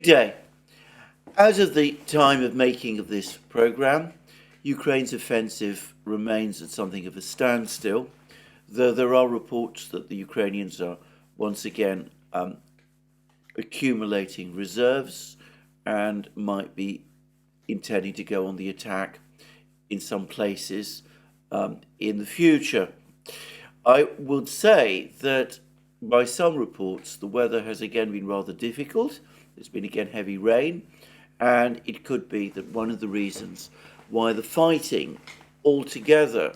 Day. As of the time of making of this program, Ukraine's offensive remains at something of a standstill, though there are reports that the Ukrainians are once again accumulating reserves and might be intending to go on the attack in some places in the future. I would say that by some reports, the weather has again been rather difficult. There's been again heavy rain, and it could be that one of the reasons why the fighting altogether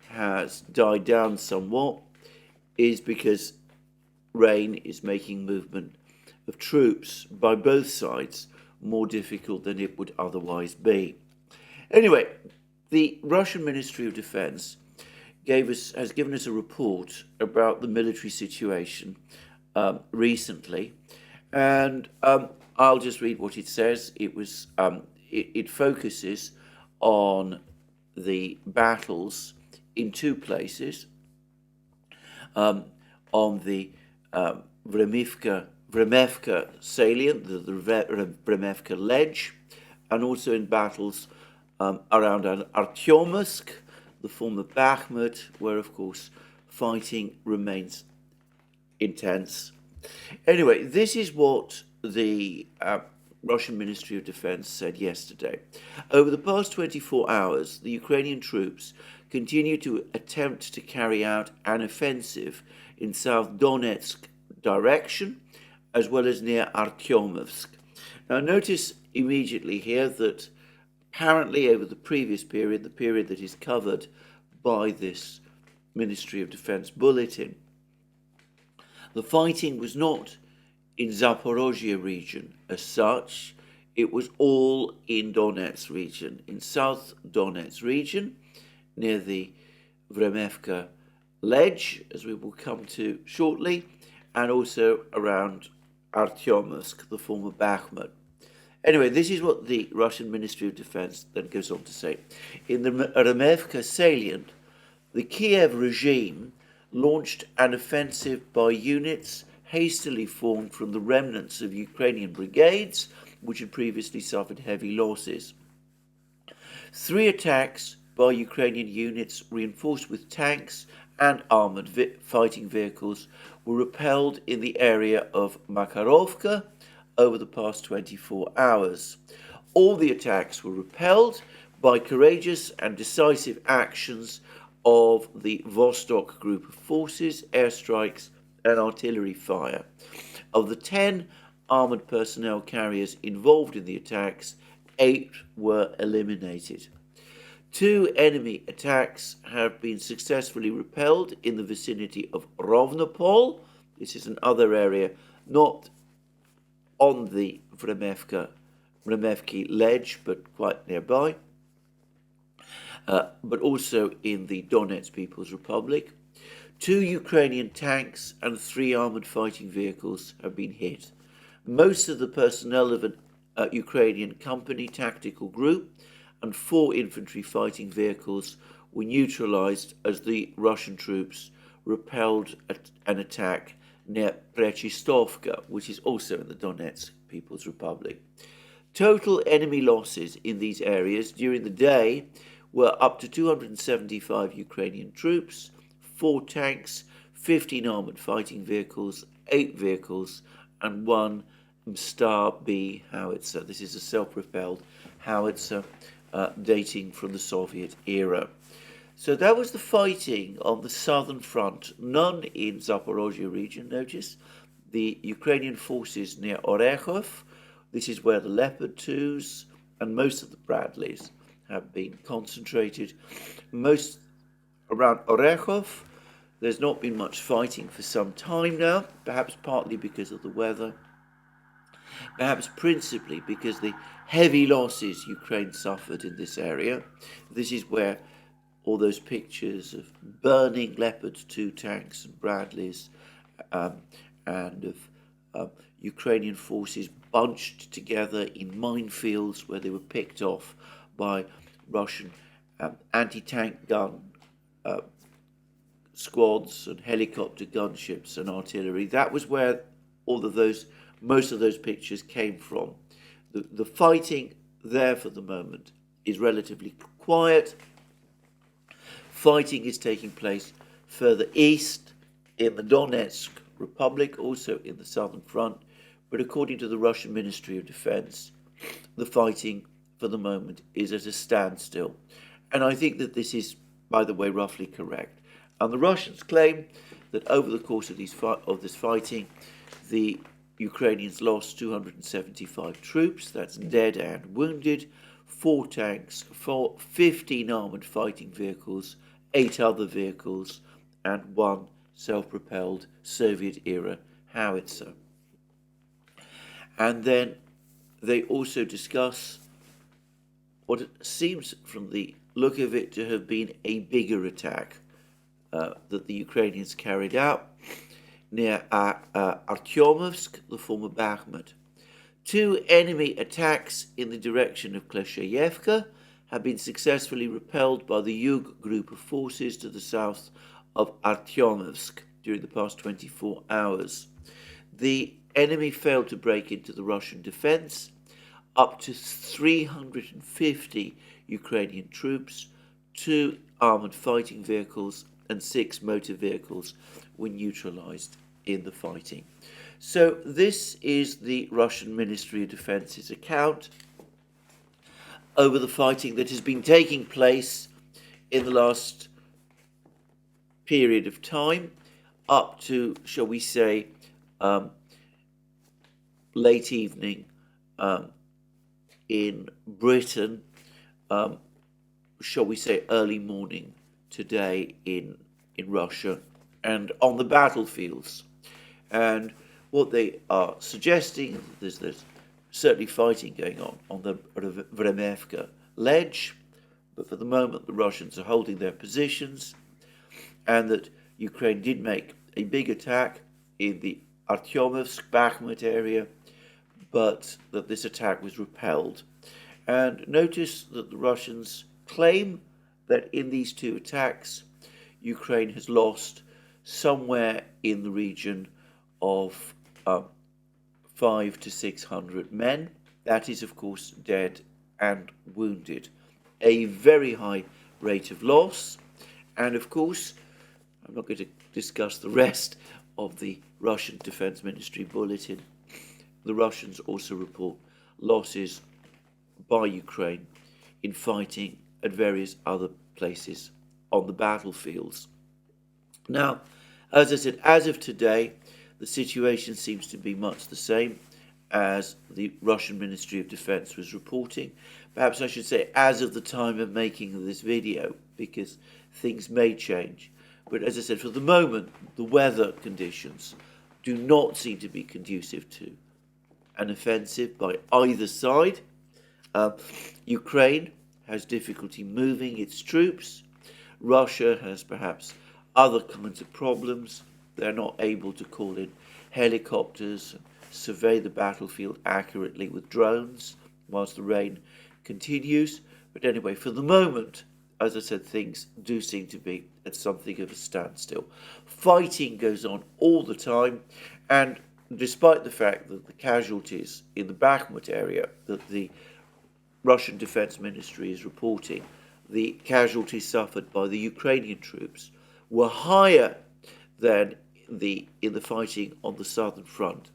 has died down somewhat is because rain is making movement of troops by both sides more difficult than it would otherwise be. Anyway, the Russian Ministry of Defense has given us a report about the military situation recently, and I'll just read what it says. It focuses on the battles in two places, on the Vremevka salient, the Vremevka ledge, and also in battles around Artyomsk, the former Bakhmut, where, of course, fighting remains intense. Anyway, this is what the Russian Ministry of Defense said yesterday. Over the past 24 hours, the Ukrainian troops continue to attempt to carry out an offensive in South Donetsk direction, as well as near Artyomsk. Now, notice immediately here that apparently over the previous period, the period that is covered by this Ministry of Defense bulletin, the fighting was not in Zaporozhye region as such. It was all in Donetsk region, in South Donetsk region, near the Vremevka ledge, as we will come to shortly, and also around Artyomsk, the former Bakhmut. Anyway, this is what the Russian Ministry of Defense then goes on to say. In the Vremevka salient, the Kiev regime launched an offensive by units hastily formed from the remnants of Ukrainian brigades, which had previously suffered heavy losses. 3 attacks by Ukrainian units reinforced with tanks and armoured fighting vehicles were repelled in the area of Makharovka over the past 24 hours. All the attacks were repelled by courageous and decisive actions of the Vostok group of forces, airstrikes and artillery fire. Of the 10 armoured personnel carriers involved in the attacks, 8 were eliminated. 2 enemy attacks have been successfully repelled in the vicinity of Rovnopol. This is another area not on the Vremevki ledge, but quite nearby, but also in the Donetsk People's Republic. 2 Ukrainian tanks and 3 armoured fighting vehicles have been hit. Most of the personnel of a Ukrainian company tactical group and 4 infantry fighting vehicles were neutralized as the Russian troops repelled an attack near Prechistovka, which is also in the Donetsk People's Republic. Total enemy losses in these areas during the day were up to 275 Ukrainian troops, 4 tanks, 15 armoured fighting vehicles, 8 vehicles, and 1 Mstar B howitzer. This is a self-propelled howitzer dating from the Soviet era. So that was the fighting on the southern front, none in Zaporozhye region, notice. The Ukrainian forces near Orekhov, this is where the Leopard 2s and most of the Bradleys have been concentrated. Most around Orekhov, there's not been much fighting for some time now, perhaps partly because of the weather, perhaps principally because the heavy losses Ukraine suffered in this area. This is where all those pictures of burning Leopard 2 tanks and Bradleys and of Ukrainian forces bunched together in minefields where they were picked off by Russian anti-tank gun squads and helicopter gunships and artillery. That was where all of those most of those pictures came from. The fighting there for the moment is relatively quiet. Fighting is taking place further east in the Donetsk Republic, also in the southern front, but according to the Russian Ministry of Defense, the fighting for the moment is at a standstill. And I think that this is, by the way, roughly correct. And the Russians claim that over the course of this fighting, the Ukrainians lost 275 troops, that's dead and wounded, 4 tanks, 15 armoured fighting vehicles, 8 other vehicles, and 1 self-propelled Soviet-era howitzer. And then they also discuss what seems, from the look of it, to have been a bigger attack that the Ukrainians carried out near Artyomovsk, the former Bakhmut. 2 enemy attacks in the direction of Klesheyevka have been successfully repelled by the Ukr group of forces to the south of Artyomovsk during the past 24 hours. The enemy failed to break into the Russian defense. Up to 350 Ukrainian troops, 2 armored fighting vehicles, and 6 motor vehicles were neutralized in the fighting. So this is the Russian Ministry of Defense's account over the fighting that has been taking place in the last period of time, up to, shall we say, late evening in Britain, shall we say early morning today in Russia, and on the battlefields. And what they are suggesting, there's certainly fighting going on the Vremevka ledge, but for the moment the Russians are holding their positions, and that Ukraine did make a big attack in the Artyomovsk, Bakhmut area, but that this attack was repelled. And notice that the Russians claim that in these 2 attacks, Ukraine has lost somewhere in the region of 500 to 600 men. That is, of course, dead and wounded. A very high rate of loss. And, of course, I'm not going to discuss the rest of the Russian Defense Ministry bulletin. The Russians also report losses by Ukraine in fighting at various other places on the battlefields. Now, as I said, as of today, the situation seems to be much the same as the Russian Ministry of Defense was reporting. Perhaps I should say as of the time of making this video, because things may change. But as I said, for the moment, the weather conditions do not seem to be conducive to an offensive by either side. Ukraine has difficulty moving its troops. Russia has perhaps other kinds of problems. They're not able to call in helicopters and survey the battlefield accurately with drones whilst the rain continues. But anyway, for the moment, as I said, things do seem to be at something of a standstill. Fighting goes on all the time, and despite the fact that the casualties in the Bakhmut area that the Russian Defense Ministry is reporting, the casualties suffered by the Ukrainian troops were higher than in the fighting on the southern front.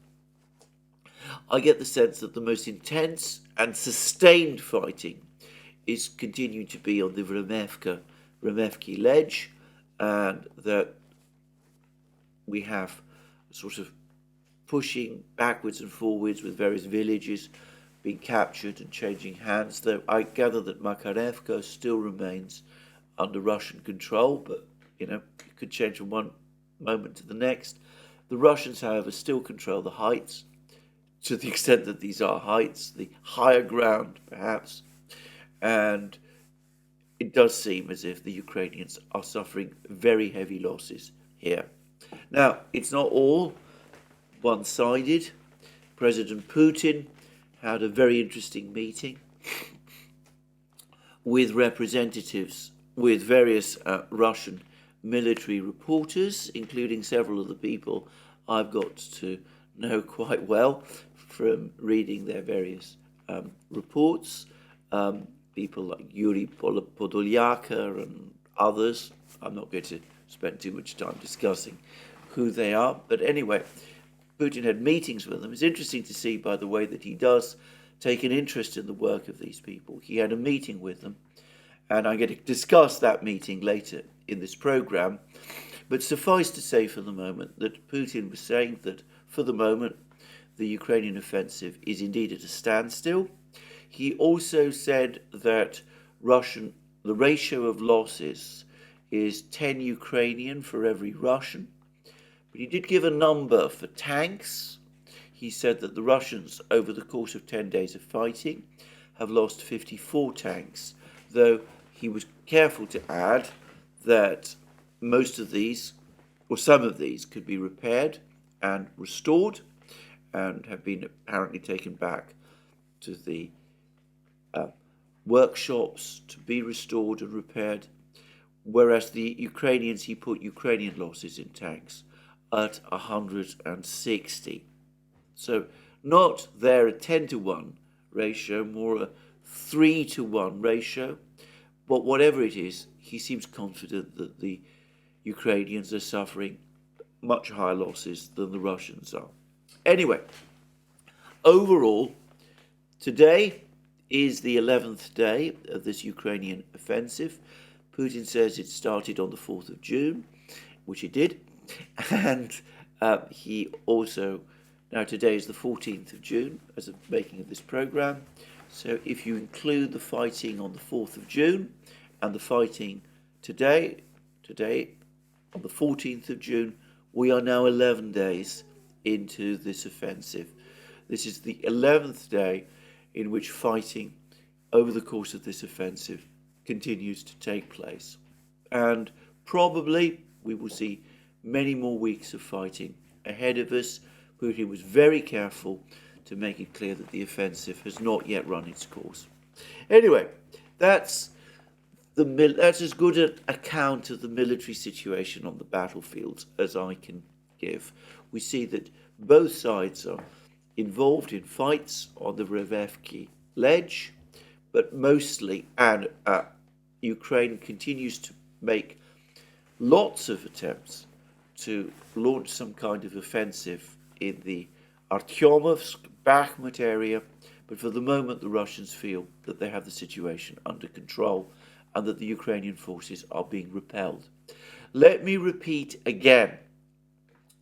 I get the sense that the most intense and sustained fighting is continuing to be on the Vremevka ledge, and that we have sort of pushing backwards and forwards with various villages being captured and changing hands, though I gather that Mercouris still remains under Russian control, but it could change from one moment to the next. The Russians, however, still control the heights, to the extent that these are heights, the higher ground perhaps, and it does seem as if the Ukrainians are suffering very heavy losses here. Now, it's not all one-sided. President Putin had a very interesting meeting with representatives, with various Russian military reporters, including several of the people I've got to know quite well from reading their various reports. People like Yuri Podolyaka and others. I'm not going to spend too much time discussing who they are, but anyway, Putin had meetings with them. It's interesting to see, by the way, that he does take an interest in the work of these people. He had a meeting with them, and I'm going to discuss that meeting later in this program. But suffice to say for the moment that Putin was saying that for the moment the Ukrainian offensive is indeed at a standstill. He also said that the ratio of losses is 10 Ukrainian for every Russian. But he did give a number for tanks. He said that the Russians, over the course of 10 days of fighting, have lost 54 tanks, though he was careful to add that most of these, or some of these, could be repaired and restored and have been apparently taken back to the workshops to be restored and repaired, whereas the Ukrainians, he put Ukrainian losses in tanks at 160. So not there a 10-to-1 ratio, more a 3-to-1 ratio, but whatever it is, he seems confident that the Ukrainians are suffering much higher losses than the Russians are. Anyway, overall, today is the 11th day of this Ukrainian offensive. Putin says it started on the 4th of June, which it did, and he also, now today is the 14th of June as of making of this program, so if you include the fighting on the 4th of June and the fighting today on the 14th of June, we are now 11 days into this offensive. This is the 11th day in which fighting over the course of this offensive continues to take place. And probably we will see many more weeks of fighting ahead of us. Putin was very careful to make it clear that the offensive has not yet run its course. Anyway, that's as good an account of the military situation on the battlefield as I can give. We see that both sides are involved in fights on the Vremevka ledge, but mostly, and Ukraine continues to make lots of attempts to launch some kind of offensive in the Artyomovsk, Bakhmut area, but for the moment the Russians feel that they have the situation under control and that the Ukrainian forces are being repelled. Let me repeat again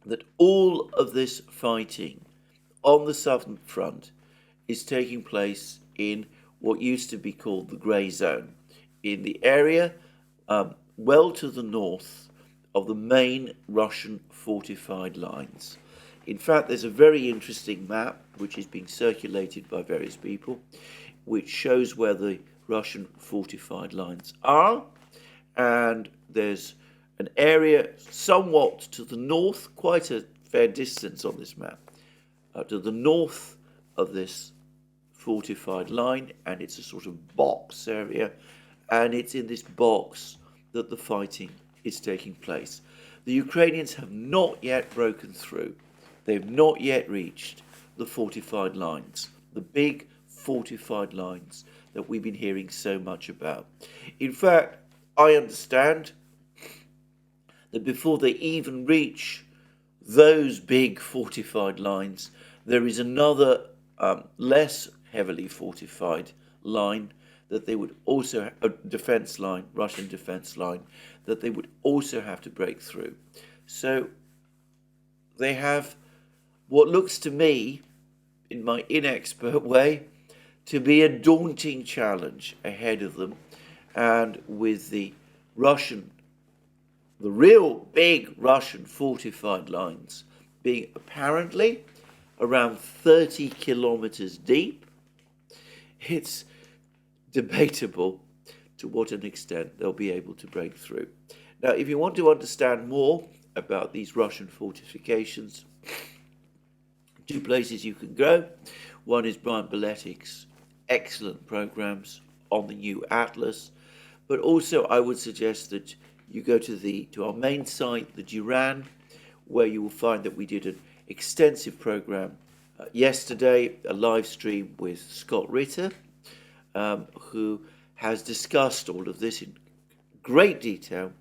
that all of this fighting on the southern front is taking place in what used to be called the grey zone, in the area well to the north of the main Russian fortified lines. In fact, there's a very interesting map which is being circulated by various people, which shows where the Russian fortified lines are, and there's an area somewhat to the north, quite a fair distance on this map, to the north of this fortified line, and it's a sort of box area, and it's in this box that the fighting is taking place. The Ukrainians have not yet broken through. They've not yet reached the fortified lines, the big fortified lines that we've been hearing so much about. In fact, I understand that before they even reach those big fortified lines, there is another less heavily fortified line that they would also, a defense line, Russian defense line, that they would also have to break through. So they have what looks to me, in my inexpert way, to be a daunting challenge ahead of them, and with the real big Russian fortified lines being apparently around 30 kilometers deep, it's debatable to what an extent they'll be able to break through. Now, if you want to understand more about these Russian fortifications, two places you can go. One is Brian Beletic's excellent programs on the new Atlas, but also I would suggest that you go to our main site, the Duran, where you will find that we did an extensive programme yesterday, a live stream with Scott Ritter, who has discussed all of this in great detail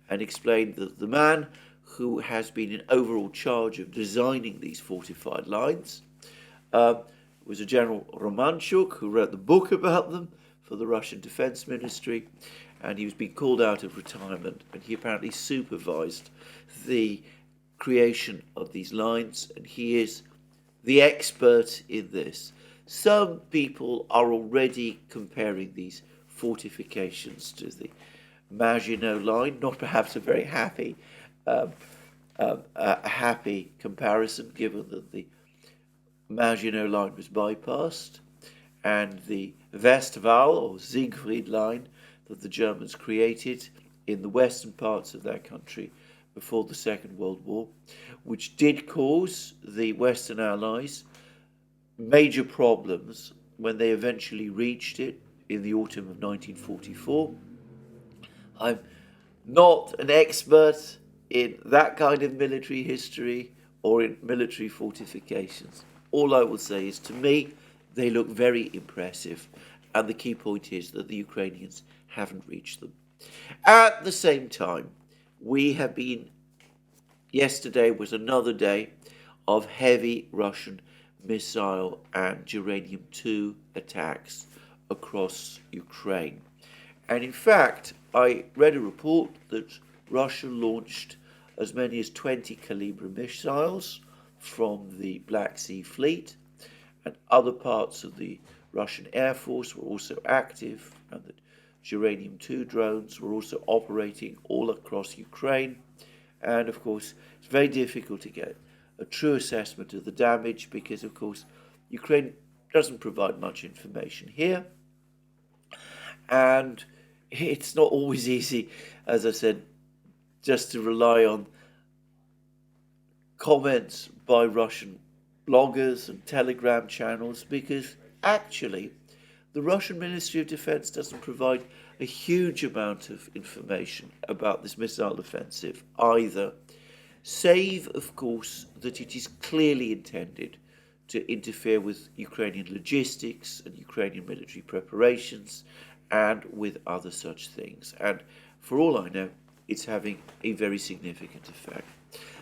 and explained that the man who has been in overall charge of designing these fortified lines was a General Romanchuk, who wrote the book about them for the Russian Defense Ministry, and he was being called out of retirement, and he apparently supervised the creation of these lines, and he is the expert in this. Some people are already comparing these fortifications to the Maginot Line, not perhaps a very happy comparison, given that the Maginot Line was bypassed, and the Westwall or Siegfried Line that the Germans created in the western parts of their country before the Second World War, which did cause the Western Allies major problems when they eventually reached it in the autumn of 1944. I'm not an expert in that kind of military history or in military fortifications. All I will say is, to me, they look very impressive, and the key point is that the Ukrainians haven't reached them. At the same time, yesterday was another day of heavy Russian missile and uranium-2 attacks across Ukraine. And in fact, I read a report that Russia launched as many as 20 caliber missiles from the Black Sea Fleet, and other parts of the Russian Air Force were also active, and that uranium-2 drones were also operating all across Ukraine. And of course, it's very difficult to get a true assessment of the damage because, of course, Ukraine doesn't provide much information here. And it's not always easy, as I said, just to rely on comments by Russian bloggers and Telegram channels, because actually the Russian Ministry of Defense doesn't provide a huge amount of information about this missile offensive either, save, of course, that it is clearly intended to interfere with Ukrainian logistics and Ukrainian military preparations and with other such things. And for all I know, it's having a very significant effect.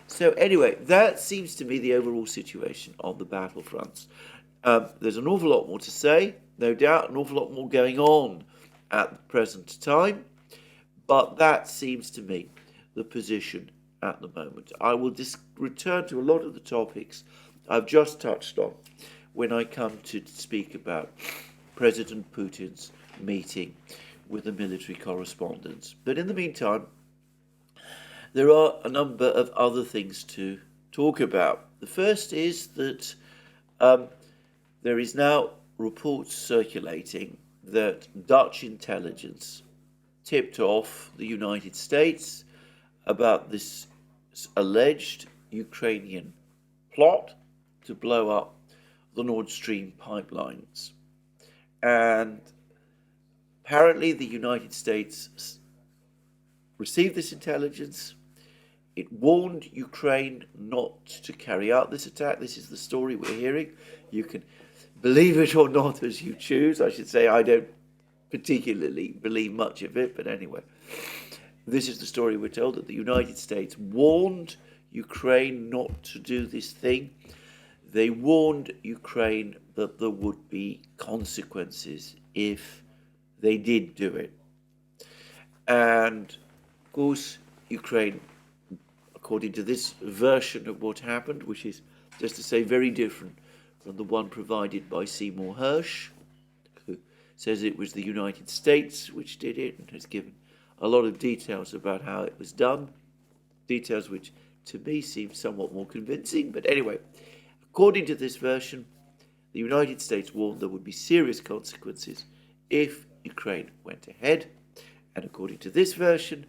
So anyway, that seems to me the overall situation on the battlefronts. There's an awful lot more to say, no doubt, an awful lot more going on at the present time, but that seems to me the position at the moment. I will return to a lot of the topics I've just touched on when I come to speak about President Putin's meeting with the military correspondents. But in the meantime, there are a number of other things to talk about. The first is that there is now reports circulating that Dutch intelligence tipped off the United States about this alleged Ukrainian plot to blow up the Nord Stream pipelines. And apparently the United States received this intelligence. It warned Ukraine not to carry out this attack. This is the story we're hearing. You can believe it or not as you choose. I should say I don't particularly believe much of it, but anyway. This is the story we're told, that the United States warned Ukraine not to do this thing. They warned Ukraine that there would be consequences if they did do it. And, of course, Ukraine, according to this version of what happened, which is, just to say, very different from the one provided by Seymour Hersh, who says it was the United States which did it and has given a lot of details about how it was done, details which to me seem somewhat more convincing. But anyway, according to this version, the United States warned there would be serious consequences if Ukraine went ahead. And according to this version,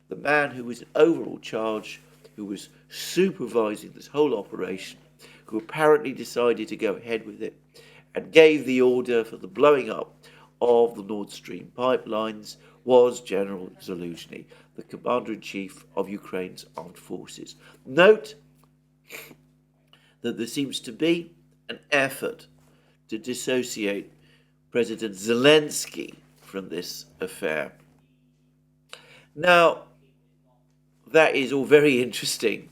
the man who was in overall charge, who was supervising this whole operation, who apparently decided to go ahead with it and gave the order for the blowing up of the Nord Stream pipelines, was General Zaluzhny, the Commander-in-Chief of Ukraine's armed forces. Note that there seems to be an effort to dissociate President Zelensky from this affair. Now, that is all very interesting,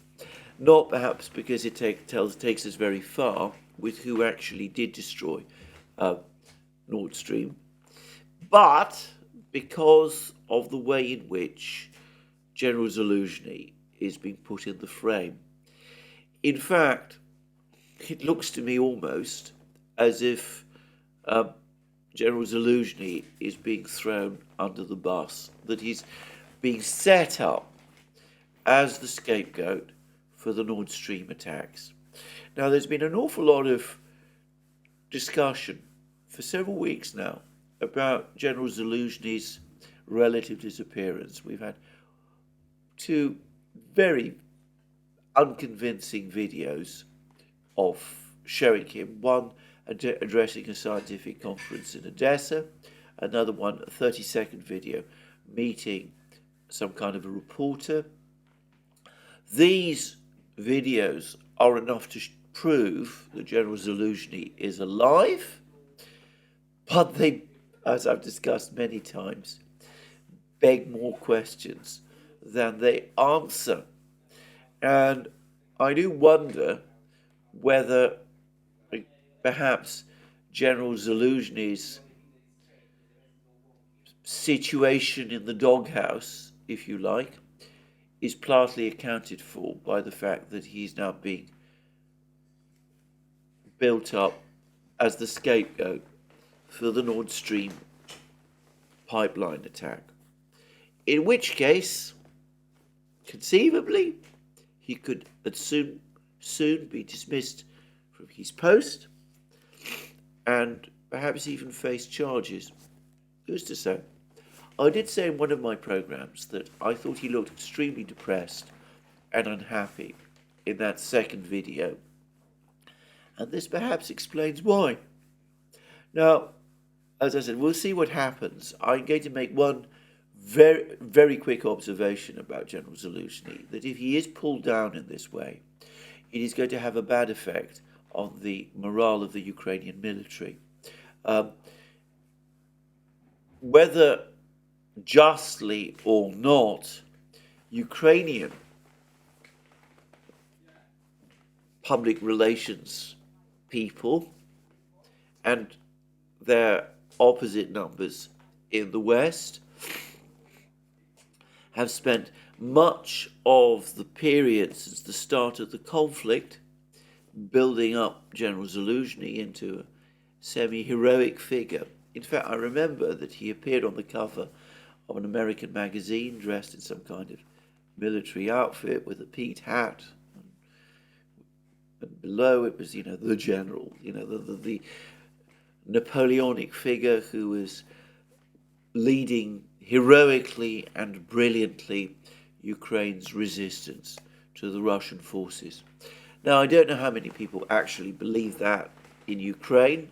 not perhaps because it takes us very far with who actually did destroy Nord Stream, but because of the way in which General Zaluzhny is being put in the frame. In fact, it looks to me almost as if General Zaluzhny is being thrown under the bus, that he's being set up as the scapegoat for the Nord Stream attacks. Now, there's been an awful lot of discussion for several weeks now about General Zaluzhny's relative disappearance. We've had two very unconvincing videos of showing him, one addressing a scientific conference in Odessa, another one, a 30-second video, meeting some kind of a reporter. These videos are enough to prove that General Zaluzhny is alive, but they, as I've discussed many times, beg more questions than they answer. And I do wonder whether perhaps General Zaluzhny's situation in the doghouse, if you like, is partly accounted for by the fact that he's now being built up as the scapegoat for the Nord Stream pipeline attack. In which case, conceivably, he could soon be dismissed from his post and perhaps even face charges. Who's to say? I did say in one of my programs that I thought he looked extremely depressed and unhappy in that second video. And this perhaps explains why. Now, as I said, we'll see what happens. I'm going to make one very, very quick observation about General Zaluzhny, that if he is pulled down in this way, it is going to have a bad effect on the morale of the Ukrainian military. Whether justly or not, Ukrainian public relations people and their opposite numbers in the West have spent much of the period since the start of the conflict building up General Zaluzhny into a semi-heroic figure. In fact, I remember that he appeared on the cover of an American magazine dressed in some kind of military outfit with a peaked hat. And below it was, the general, the Napoleonic figure who was leading heroically and brilliantly Ukraine's resistance to the Russian forces. Now, I don't know how many people actually believe that in Ukraine,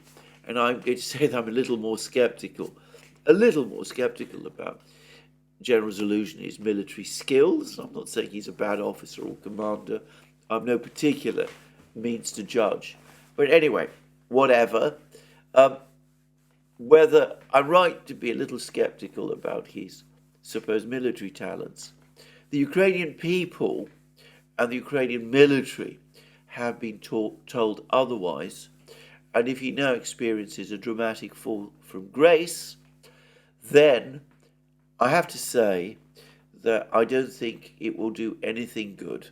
and I'm going to say that I'm a little more skeptical about General Zaluzhny's military skills. I'm not saying he's a bad officer or commander. I've no particular means to judge. But anyway, whatever. Whether I'm right to be a little skeptical about his supposed military talents, the Ukrainian people and the Ukrainian military have been told otherwise. And if he now experiences a dramatic fall from grace, then I have to say that I don't think it will do anything good,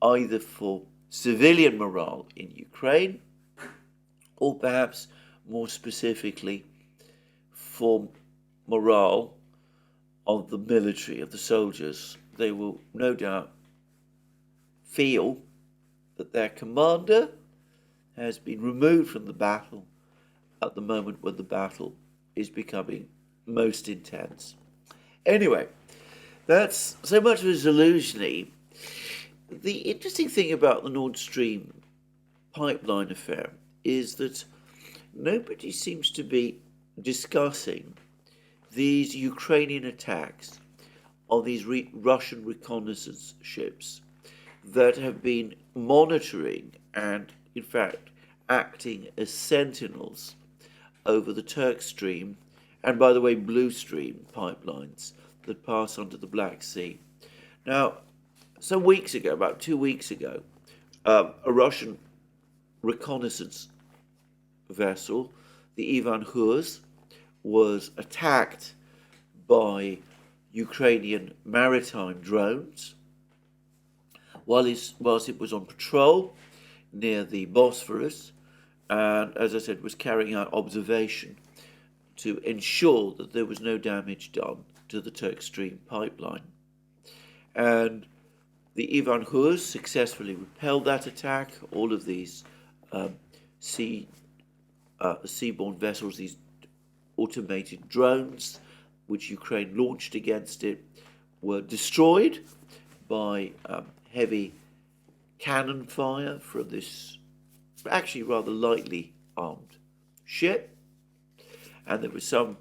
either for civilian morale in Ukraine, or perhaps more specifically for morale of the military, of the soldiers. They will no doubt feel that their commander has been removed from the battle at the moment when the battle is becoming most intense. Anyway, that's so much for Zaluzhny. The interesting thing about the Nord Stream pipeline affair is that nobody seems to be discussing these Ukrainian attacks on these Russian reconnaissance ships that have been monitoring and in fact, acting as sentinels over the Turk Stream and, by the way, Blue Stream pipelines that pass under the Black Sea. Now, some weeks ago, about 2 weeks ago, a Russian reconnaissance vessel, the Ivan Hurs, was attacked by Ukrainian maritime drones whilst it was on patrol near the Bosphorus, and, as I said, was carrying out observation to ensure that there was no damage done to the Turk Stream pipeline. And the Ivan Hurs successfully repelled that attack. All of these seaborne vessels, these automated drones, which Ukraine launched against it, were destroyed by heavy cannon fire from this actually rather lightly armed ship. And there were some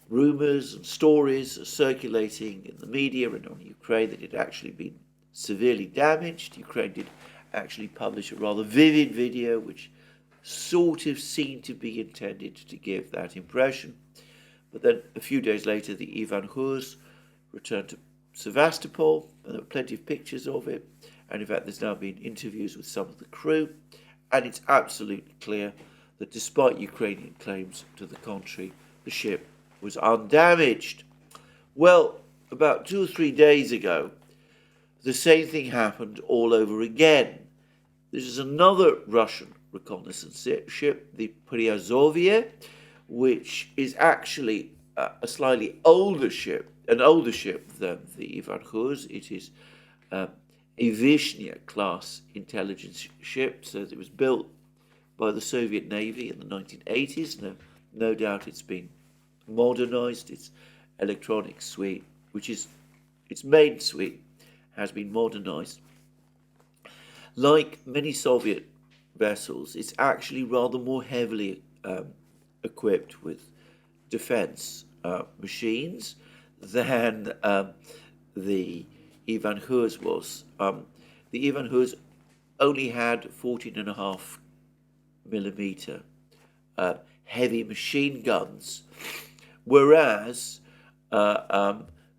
rumours and stories circulating in the media and on Ukraine that it had actually been severely damaged. Ukraine did actually publish a rather vivid video which sort of seemed to be intended to give that impression. But then a few days later, the Ivan Hurs returned to Sevastopol, and there were plenty of pictures of it. And in fact, there's now been interviews with some of the crew, and it's absolutely clear that despite Ukrainian claims to the contrary, the ship was undamaged. Well, about 2 or 3 days ago, the same thing happened all over again. This is another Russian reconnaissance ship, the Priazovye, which is actually a slightly older ship, an older ship than the Ivan Hurs. It is a Vyshnya class intelligence ship, so it was built by the Soviet Navy in the 1980s. No doubt it's been modernized. Its electronic suite, which is its main suite, has been modernized. Like many Soviet vessels, it's actually rather more heavily equipped with defense machines than the Ivan Hurs was. The Ivan Hurs only had 14.5 millimeter heavy machine guns, whereas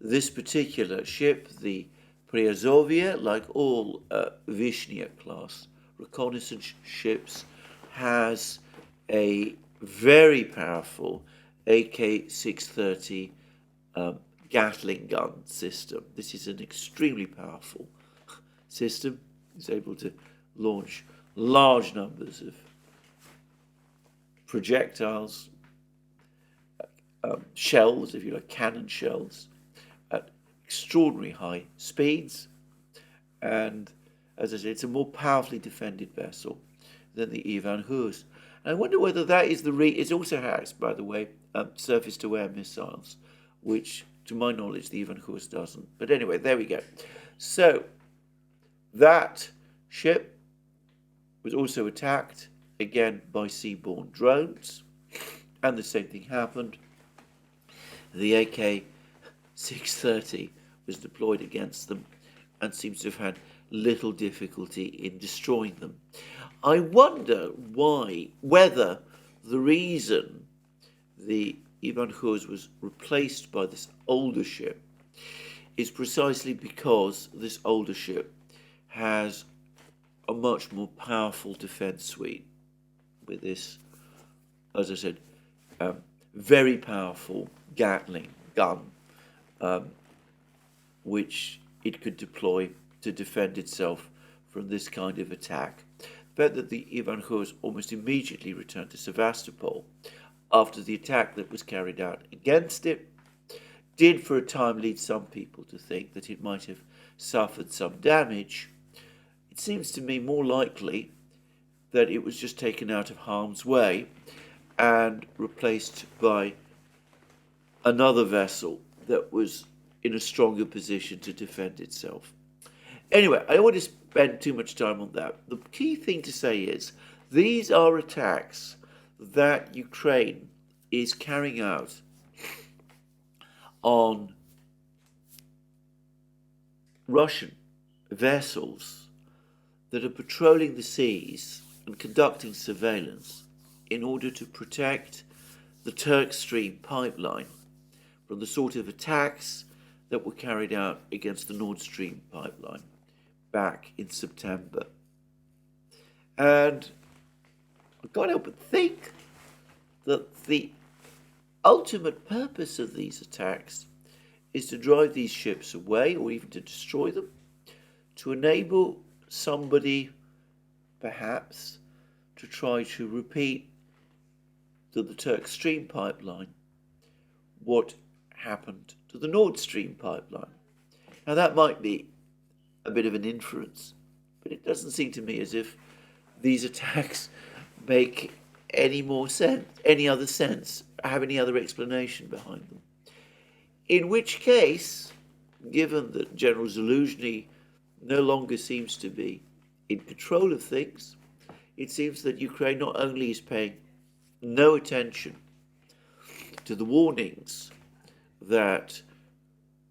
this particular ship, the Priazovye, like all Vyshnya class reconnaissance ships, has a very powerful AK-630 Gatling gun system. This is an extremely powerful system. It's able to launch large numbers of projectiles, shells, if you like, cannon shells, at extraordinary high speeds. And as I said, it's a more powerfully defended vessel than the Ivan Hurs. And I wonder whether that is the it also has, by the way, surface-to-air missiles, which, to my knowledge, the Ivan Hurs doesn't. But anyway, there we go. So that ship was also attacked, again, by seaborne drones. And the same thing happened. The AK-630 was deployed against them and seems to have had little difficulty in destroying them. I wonder whether the reason the Ivan Hurs was replaced by this older ship is precisely because this older ship has a much more powerful defense suite with this, as I said, very powerful Gatling gun, which it could deploy to defend itself from this kind of attack. The fact that the Ivan Hurs almost immediately returned to Sevastopol after the attack that was carried out against it did for a time lead some people to think that it might have suffered some damage. It seems to me more likely that it was just taken out of harm's way and replaced by another vessel that was in a stronger position to defend itself. Anyway, I don't want to spend too much time on that. The key thing to say is these are attacks that Ukraine is carrying out on Russian vessels that are patrolling the seas and conducting surveillance in order to protect the Turk Stream pipeline from the sort of attacks that were carried out against the Nord Stream pipeline back in September. And I can't help but think that the ultimate purpose of these attacks is to drive these ships away or even to destroy them, to enable somebody perhaps to try to repeat to the Turk Stream pipeline what happened to the Nord Stream pipeline. Now that might be a bit of an inference, but it doesn't seem to me as if these attacks make any more sense, have any other explanation behind them. In which case, given that General Zaluzhny no longer seems to be in control of things, it seems that Ukraine not only is paying no attention to the warnings that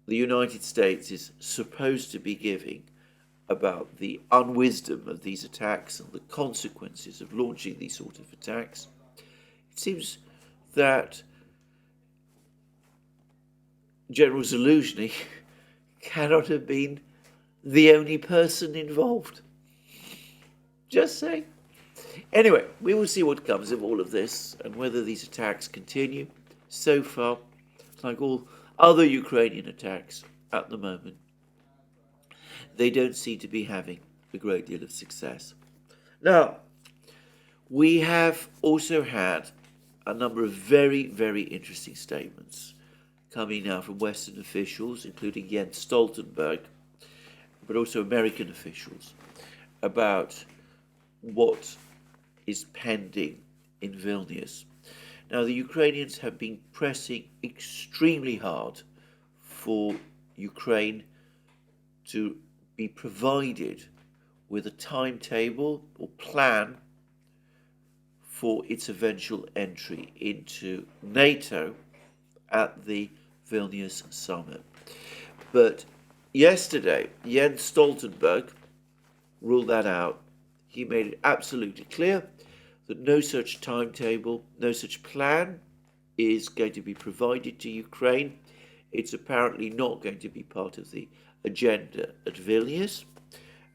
the United States is supposed to be giving about the unwisdom of these attacks and the consequences of launching these sort of attacks. It seems that General Zaluzhny cannot have been the only person involved. Just saying. Anyway, we will see what comes of all of this and whether these attacks continue. So far, like all other Ukrainian attacks at the moment, they don't seem to be having a great deal of success. Now, we have also had a number of very, very interesting statements coming now from Western officials, including Jens Stoltenberg, but also American officials, about what is pending in Vilnius. Now, the Ukrainians have been pressing extremely hard for Ukraine to be provided with a timetable or plan for its eventual entry into NATO at the Vilnius summit. But yesterday, Jens Stoltenberg ruled that out. He made it absolutely clear that no such timetable, no such plan is going to be provided to Ukraine. It's apparently not going to be part of the agenda at Vilnius.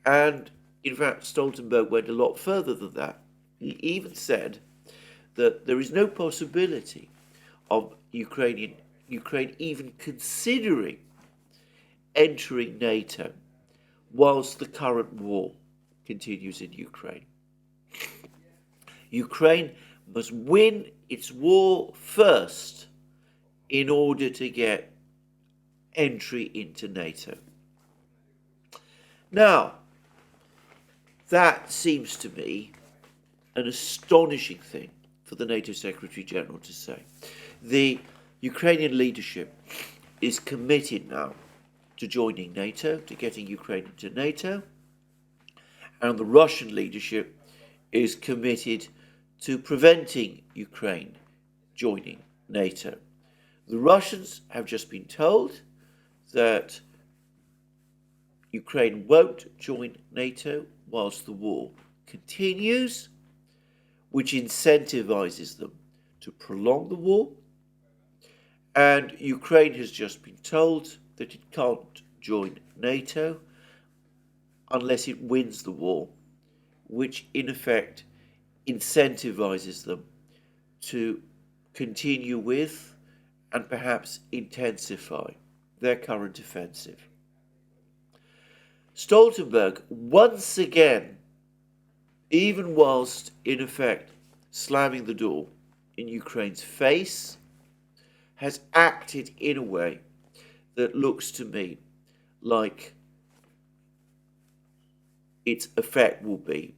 And in fact, Stoltenberg went a lot further than that. He even said that there is no possibility of Ukraine even considering entering NATO whilst the current war continues in Ukraine. Ukraine must win its war first in order to get entry into NATO. Now, that seems to me an astonishing thing for the NATO Secretary General to say. The Ukrainian leadership is committed now to joining NATO, to getting Ukraine into NATO, and the Russian leadership is committed to preventing Ukraine joining NATO. The Russians have just been told that Ukraine won't join NATO whilst the war continues, which incentivizes them to prolong the war. And Ukraine has just been told that it can't join NATO unless it wins the war, which in effect incentivizes them to continue with and perhaps intensify their current offensive. Stoltenberg, once again, even whilst in effect slamming the door in Ukraine's face, has acted in a way that looks to me like its effect will be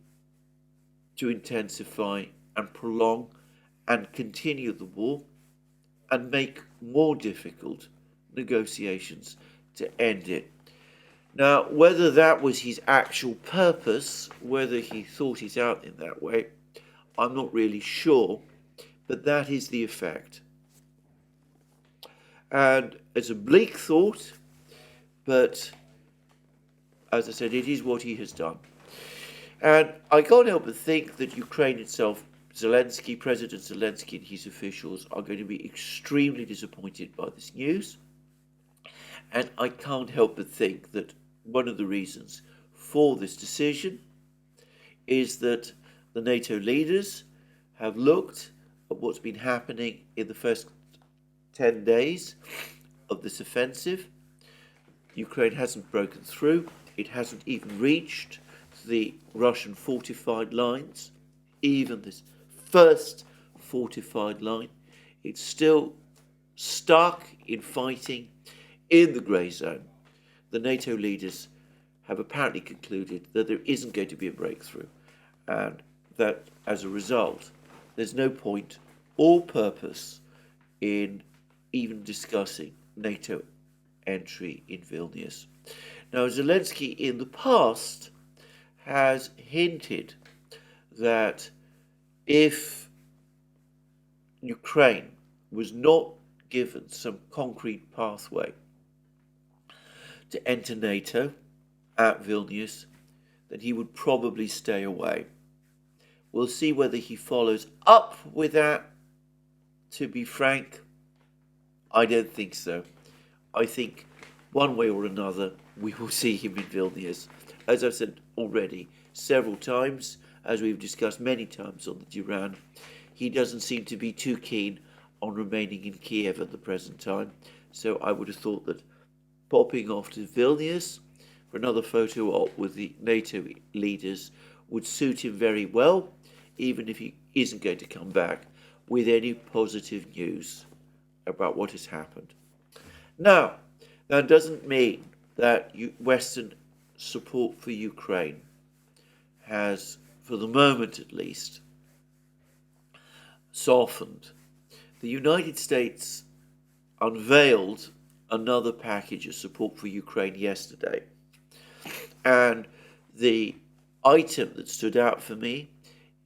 to intensify and prolong and continue the war and make more difficult negotiations to end it. Now, whether that was his actual purpose, whether he thought it out in that way, I'm not really sure, but that is the effect. And it's a bleak thought, but as I said, it is what he has done. And I can't help but think that Ukraine itself, President Zelensky and his officials are going to be extremely disappointed by this news. And I can't help but think that one of the reasons for this decision is that the NATO leaders have looked at what's been happening in the first 10 days of this offensive. Ukraine hasn't broken through. It hasn't even reached the Russian fortified lines, even this first fortified line. It's still stuck in fighting in the grey zone. The NATO leaders have apparently concluded that there isn't going to be a breakthrough, and that as a result, there's no point or purpose in even discussing NATO entry in Vilnius. Now, Zelensky in the past has hinted that if Ukraine was not given some concrete pathway to enter NATO at Vilnius, then he would probably stay away. We'll see whether he follows up with that. To be frank, I don't think so. I think one way or another we will see him in Vilnius. As I've said already several times, as we've discussed many times on the Duran, he doesn't seem to be too keen on remaining in Kiev at the present time. So I would have thought that popping off to Vilnius for another photo op with the NATO leaders would suit him very well, even if he isn't going to come back with any positive news about what has happened. Now, that doesn't mean that Western support for Ukraine has, for the moment at least, softened. The United States unveiled another package of support for Ukraine yesterday, and the item that stood out for me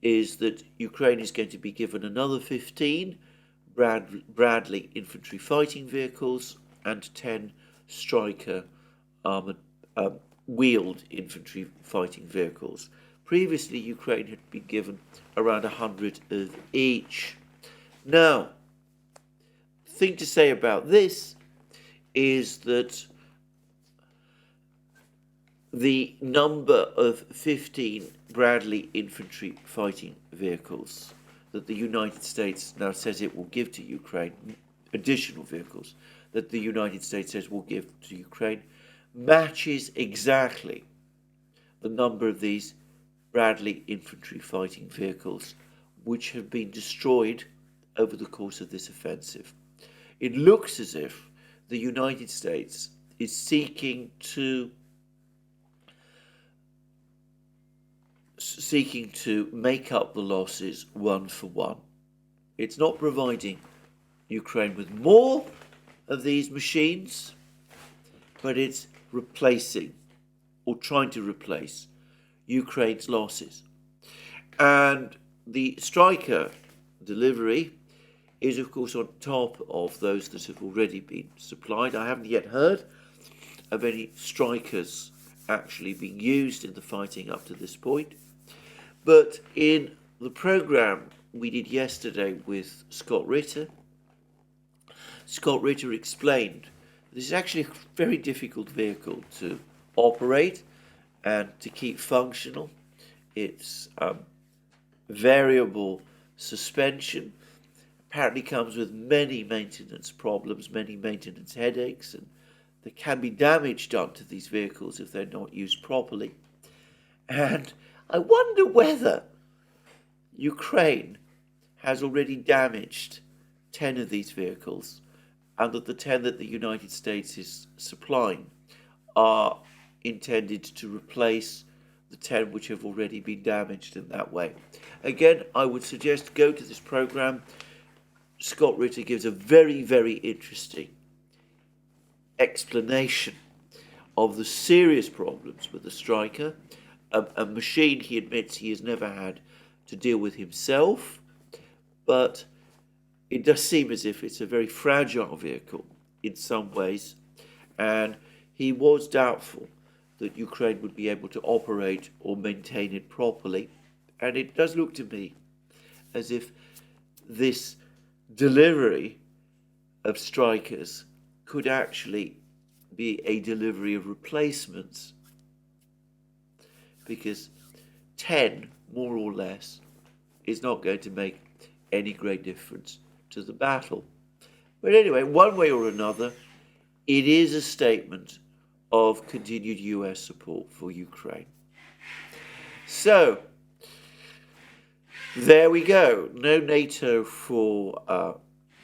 is that Ukraine is going to be given another 15 Bradley infantry fighting vehicles and 10 Striker armored wheeled infantry fighting vehicles. Previously, Ukraine had been given around 100 of each. Now, the thing to say about this is that the number of 15 Bradley infantry fighting vehicles that the United States now says it will give to Ukraine, additional vehicles that the United States says will give to Ukraine, matches exactly the number of these Bradley infantry fighting vehicles which have been destroyed over the course of this offensive. It looks as if the United States is seeking to make up the losses one for one. It's not providing Ukraine with more of these machines, but it's replacing or trying to replace Ukraine's losses. And the Striker delivery is, of course, on top of those that have already been supplied. I haven't yet heard of any Strikers actually being used in the fighting up to this point. But in the programme we did yesterday with Scott Ritter explained this is actually a very difficult vehicle to operate and to keep functional. It's variable suspension, apparently comes with many maintenance problems, many maintenance headaches, and there can be damage done to these vehicles if they're not used properly. And I wonder whether Ukraine has already damaged 10 of these vehicles, and that the 10 that the United States is supplying are intended to replace the 10 which have already been damaged in that way. Again, I would suggest go to this program. Scott Ritter gives a very, very interesting explanation of the serious problems with the Striker, a machine he admits he has never had to deal with himself, but it does seem as if it's a very fragile vehicle in some ways, and he was doubtful that Ukraine would be able to operate or maintain it properly. And it does look to me as if this delivery of strikers could actually be a delivery of replacements, because 10, more or less, is not going to make any great difference to the battle. But anyway, one way or another, it is a statement of continued US support for Ukraine. So, there we go. No NATO for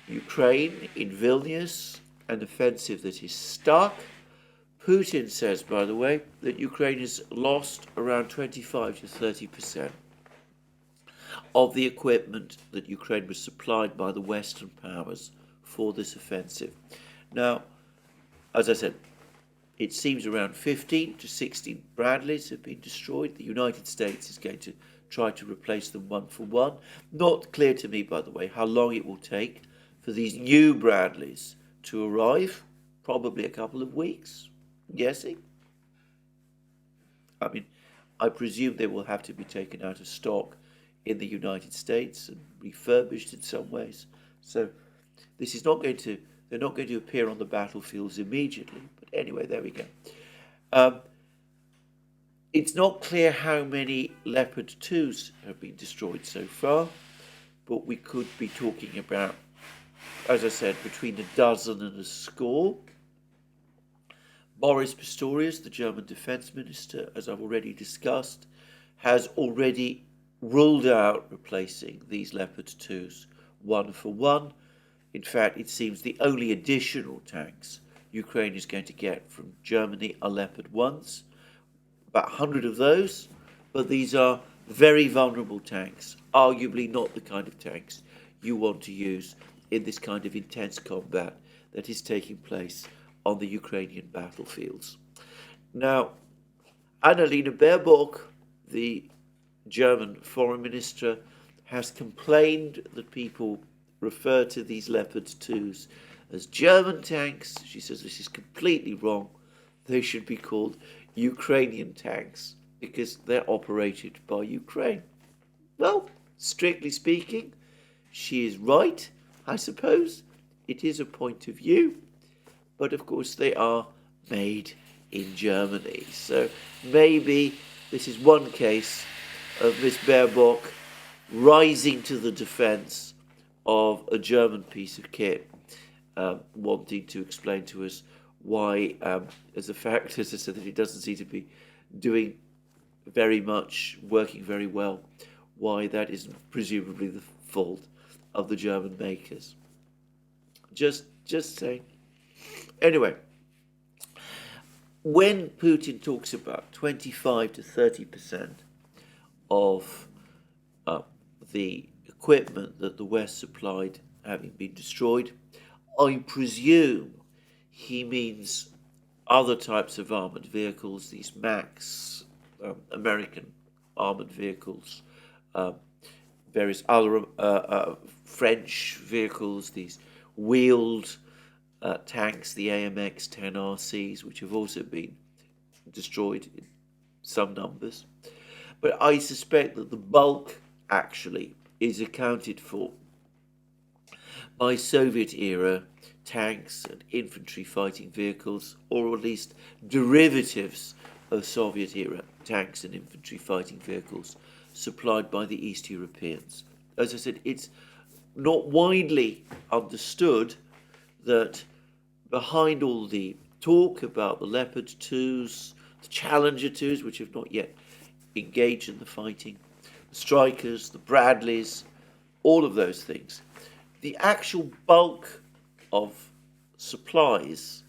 Ukraine in Vilnius, an offensive that is stuck. Putin says, by the way, that Ukraine has lost around 25 to 30% of the equipment that Ukraine was supplied by the Western powers for this offensive. Now, as I said, it seems around 15 to 16 Bradleys have been destroyed. The United States is going to try to replace them one for one. Not clear to me, by the way, how long it will take for these new Bradleys to arrive. Probably a couple of weeks, I'm guessing. I mean, I presume they will have to be taken out of stock in the United States and refurbished in some ways. So this is not going to, they're not going to appear on the battlefields immediately. But anyway, there we go. It's not clear how many Leopard 2s have been destroyed so far, but we could be talking about, as I said, between a dozen and a score. Boris Pistorius, the German defense minister, as I've already discussed, has already ruled out replacing these Leopard 2s one for one. In fact, it seems the only additional tanks Ukraine is going to get from Germany are Leopard 1s, about 100 of those, but these are very vulnerable tanks, arguably not the kind of tanks you want to use in this kind of intense combat that is taking place on the Ukrainian battlefields. Now, Annalena Baerbock, the German foreign minister, has complained that people refer to these Leopard 2s as German tanks. She says this is completely wrong. They should be called Ukrainian tanks because they're operated by Ukraine. Well, strictly speaking, she is right, I suppose. It is a point of view, but of course they are made in Germany. So maybe this is one case of Miss Baerbock rising to the defense of a German piece of kit, wanting to explain to us why, as a fact, as I said, that it doesn't seem to be doing very much, working very well, why that is presumably the fault of the German makers. Just saying. Anyway, when Putin talks about 25 to 30% of the equipment that the West supplied having been destroyed, I presume he means other types of armoured vehicles, these MAX, American armoured vehicles, various other French vehicles, these wheeled tanks, the AMX 10RCs, which have also been destroyed in some numbers. But I suspect that the bulk actually is accounted for by Soviet-era tanks and infantry fighting vehicles, or at least derivatives of Soviet-era tanks and infantry fighting vehicles supplied by the East Europeans. As I said, it's not widely understood that behind all the talk about the Leopard 2s, the Challenger 2s, which have not yet engaged in the fighting, the Strikers, the Bradleys, all of those things, the actual bulk of supplies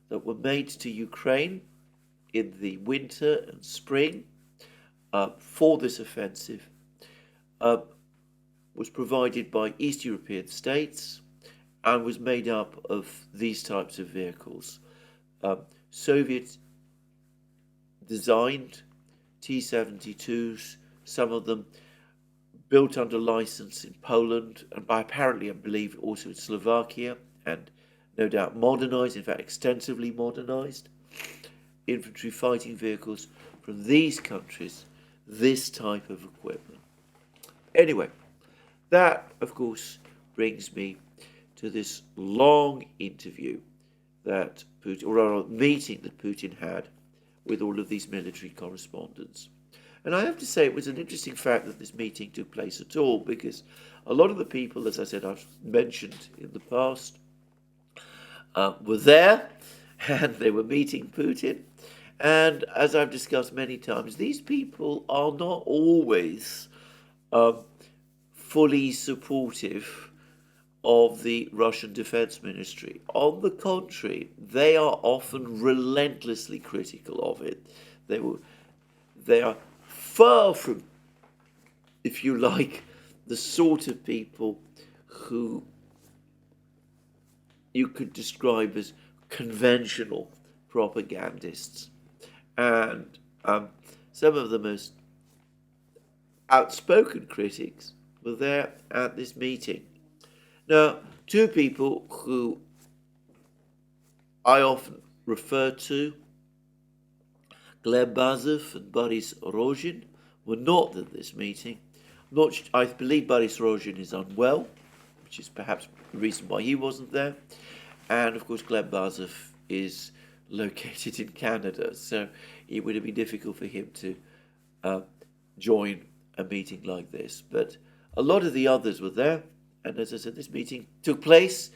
that were made to Ukraine in the winter and spring for this offensive was provided by East European states and was made up of these types of vehicles. Soviet designed T-72s, some of them built under license in Poland, and apparently, I believe, also in Slovakia, and no doubt modernized, in fact, extensively modernized. infantry fighting vehicles from these countries this type of equipment. Anyway, that, of course, brings me to this long interview that Putin, or a meeting that Putin had with all of these military correspondents. And I have to say it was an interesting fact that this meeting took place at all, because a lot of the people, as I said, I've mentioned in the past, were there, and they were meeting Putin. And as I've discussed many times, these people are not always fully supportive of the Russian Defense Ministry. On the contrary, they are often relentlessly critical of it. They are far from, if you like, the sort of people who you could describe as conventional propagandists. And some of the most outspoken critics were there at this meeting. Now, two people who I often refer to, Gleb Bazov and Boris Rozhin, were not at this meeting. I believe Boris Rozhin is unwell, which is perhaps the reason why he wasn't there. And of course, Gleb Bazov is located in Canada, so it would have been difficult for him to join a meeting like this. But a lot of the others were there, and as I said, this meeting took place,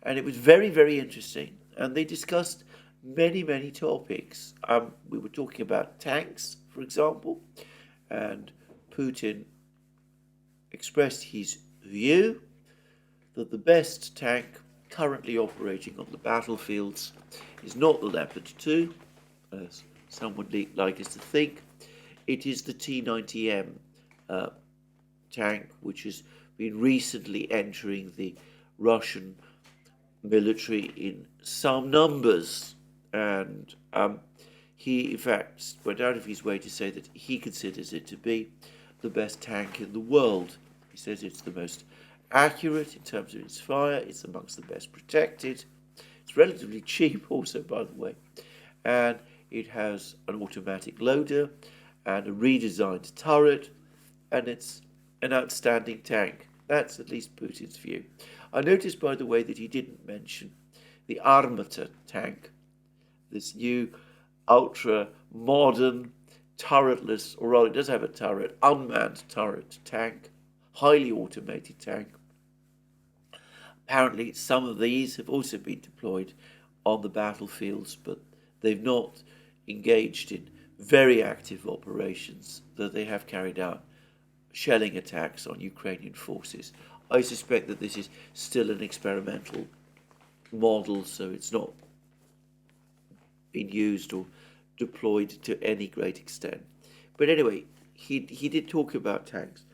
and it was very, very interesting. And they discussed many, many topics. We were talking about tanks, for example, and Putin expressed his view that the best tank currently operating on the battlefields is not the Leopard 2, as some would like us to think. It is the T-90M tank, which has been recently entering the Russian military in some numbers. And he, in fact, went out of his way to say that he considers it to be the best tank in the world. He says it's the most accurate in terms of its fire, it's amongst the best protected, it's relatively cheap also, by the way, and it has an automatic loader and a redesigned turret, and it's an outstanding tank. That's at least Putin's view. I noticed, by the way, that he didn't mention the Armata tank, this new ultra-modern, turretless, or rather it does have a turret, unmanned turret tank, highly automated tank. Apparently, some of these have also been deployed on the battlefields, but they've not engaged in very active operations, though they have carried out shelling attacks on Ukrainian forces. I suspect that this is still an experimental model, so it's not been used or deployed to any great extent. But anyway, he did talk about tanks,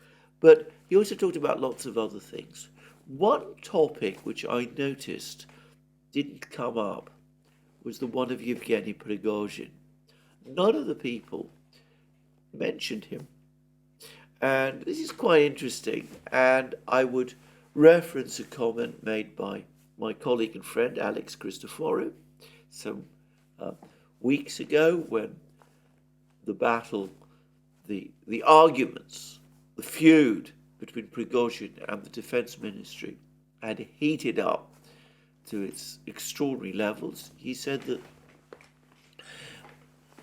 but he also talked about lots of other things. One topic which I noticed didn't come up was the one of Yevgeny Prigozhin. None of the people mentioned him. And this is quite interesting, and I would reference a comment made by my colleague and friend Alex Christoforou some weeks ago, when the battle, the arguments, the feud between Prigozhin and the Defense Ministry had heated up to its extraordinary levels. He said that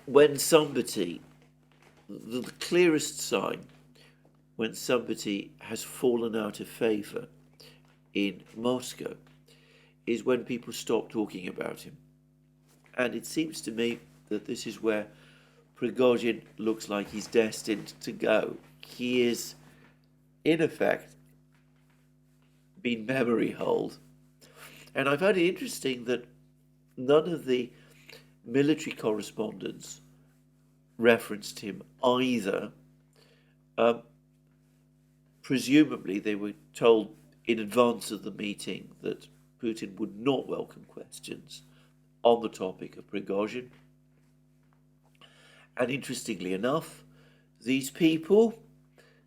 when somebody, the clearest sign when somebody has fallen out of favour in Moscow is when people stop talking about him. And it seems to me that this is where Prigozhin looks like he's destined to go. He is, in effect, been memory holed. And I find it interesting that none of the military correspondents referenced him either. Presumably they were told in advance of the meeting that Putin would not welcome questions on the topic of Prigozhin. And interestingly enough, these people,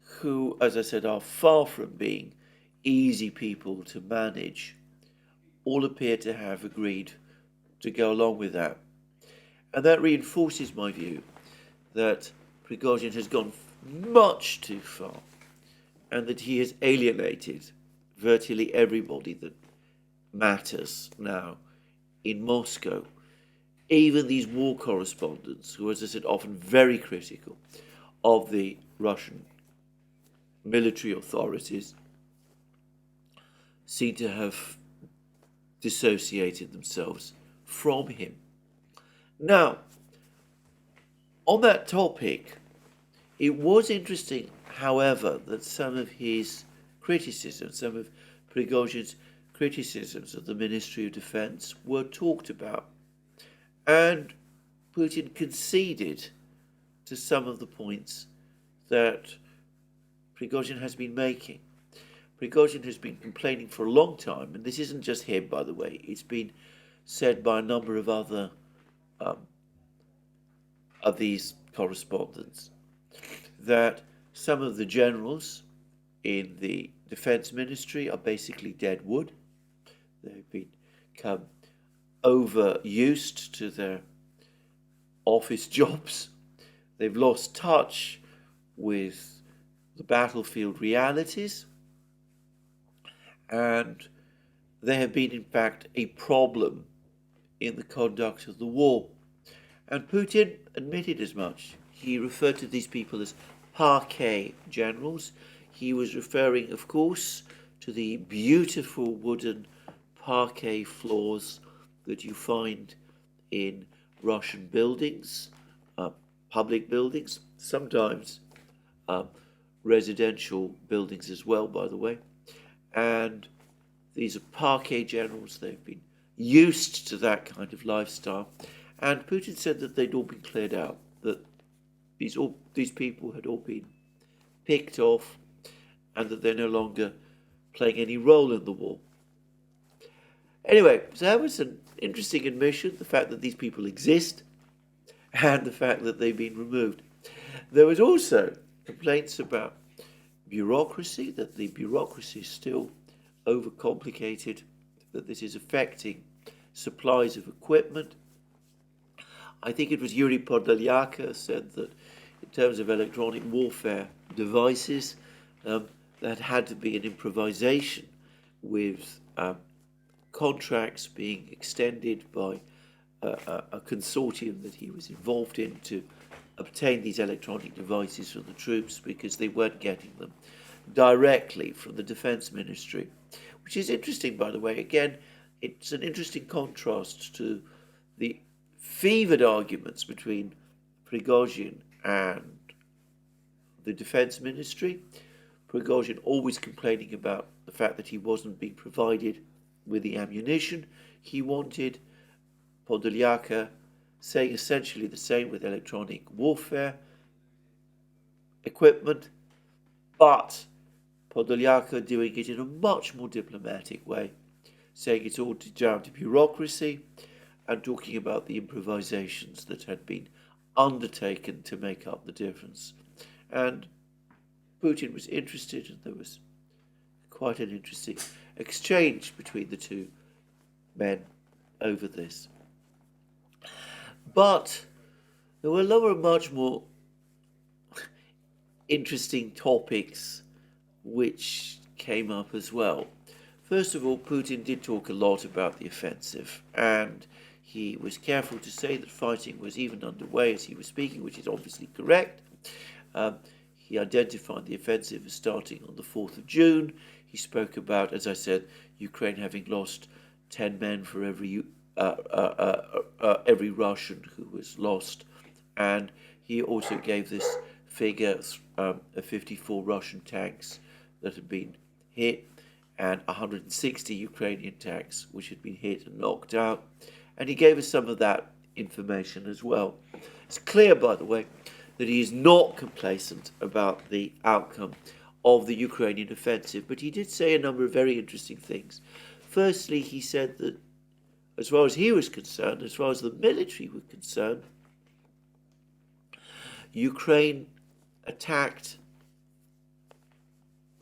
who, as I said, are far from being easy people to manage, all appear to have agreed to go along with that. And that reinforces my view that Prigozhin has gone much too far and that he has alienated virtually everybody that matters now in Moscow. Even these war correspondents, who, as I said, often very critical of the Russian military authorities, seem to have dissociated themselves from him. Now, on that topic, it was interesting, however, that some of his criticisms, some of Prigozhin's criticisms of the Ministry of Defense were talked about. And Putin conceded to some of the points that Prigozhin has been making. Prigozhin has been complaining for a long time, and this isn't just him, by the way. It's been said by a number of other of these correspondents, that some of the generals in the defense ministry are basically dead wood. They've become overused to their office jobs. They've lost touch with the battlefield realities, and they have been, in fact, a problem in the conduct of the war. And Putin admitted as much. He referred to these people as parquet generals. He was referring, of course, to the beautiful wooden parquet floors that you find in Russian buildings, public buildings, sometimes residential buildings as well, by the way. And these are parquet generals. They've been used to that kind of lifestyle. And Putin said that they'd all been cleared out, that these people had all been picked off, and that they're no longer playing any role in the war. Anyway, so that was an interesting admission, the fact that these people exist, and the fact that they've been removed. There was also complaints about bureaucracy, that the bureaucracy is still overcomplicated, that this is affecting supplies of equipment. I think it was Yuri Podolyaka said that in terms of electronic warfare devices, that had to be an improvisation with contracts being extended by a consortium that he was involved in to obtain these electronic devices from the troops, because they weren't getting them directly from the defense ministry, which is interesting, by the way. Again, it's an interesting contrast to the fevered arguments between Prigozhin and the defense ministry. Prigozhin always complaining about the fact that he wasn't being provided with the ammunition he wanted. Podolyaka saying essentially the same with electronic warfare equipment, but Podolyaka doing it in a much more diplomatic way, saying it's all down to bureaucracy and talking about the improvisations that had been undertaken to make up the difference. And Putin was interested, and there was quite an interesting exchange between the two men over this. But there were a lot of much more interesting topics which came up as well. First of all, Putin did talk a lot about the offensive, and he was careful to say that fighting was even underway as he was speaking, which is obviously correct. He identified the offensive as starting on the 4th of June. He spoke about, as I said, Ukraine having lost 10 men for every Russian who was lost. And he also gave this figure of 54 Russian tanks that had been hit and 160 Ukrainian tanks which had been hit and knocked out. And he gave us some of that information as well. It's clear, by the way, that he is not complacent about the outcome of the Ukrainian offensive, but he did say a number of very interesting things. Firstly, he said that as far as he was concerned, as far as the military were concerned, Ukraine attacked,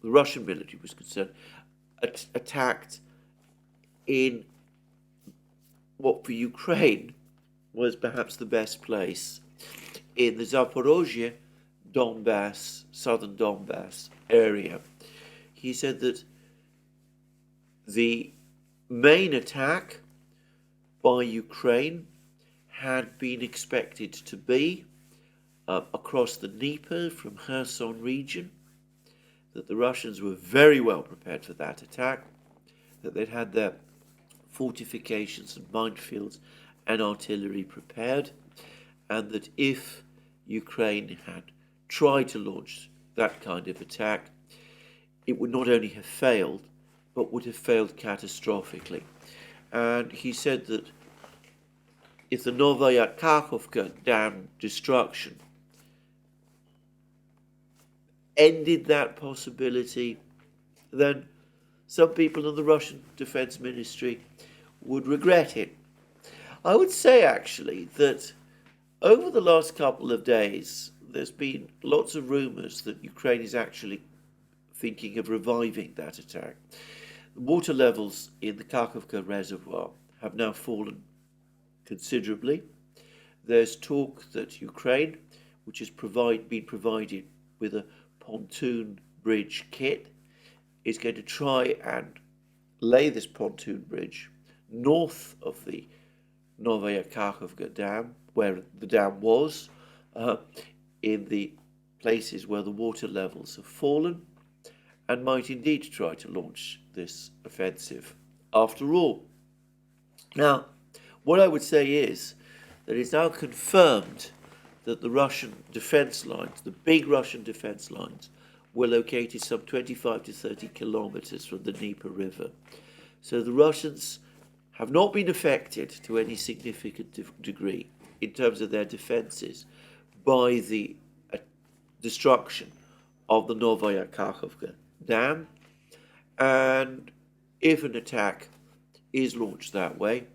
the Russian military was concerned, attacked in what for Ukraine was perhaps the best place in the Zaporozhye, Donbass, southern Donbass area. He said that the main attack by Ukraine had been expected to be across the Dnieper from Kherson region, that the Russians were very well prepared for that attack, that they'd had their fortifications and minefields and artillery prepared, and that if Ukraine had tried to launch that kind of attack, it would not only have failed, but would have failed catastrophically. And he said that if the Novaya Kakhovka dam destruction ended that possibility, then some people in the Russian Defense Ministry would regret it. I would say, actually, that over the last couple of days, there's been lots of rumours that Ukraine is actually thinking of reviving that attack. The water levels in the Kharkov reservoir have now fallen considerably. There's talk that Ukraine, which has been provided with a pontoon bridge kit, is going to try and lay this pontoon bridge north of the Novaya Kakhovka dam, where the dam was, in the places where the water levels have fallen, and might indeed try to launch this offensive after all. Now, what I would say is that it's now confirmed that the Russian defense lines, the big Russian defense lines, were located some 25 to 30 kilometers from the Dnieper River. So the Russians have not been affected to any significant degree in terms of their defenses by the destruction of the Novaya Kakhovka dam. And if an attack is launched that way,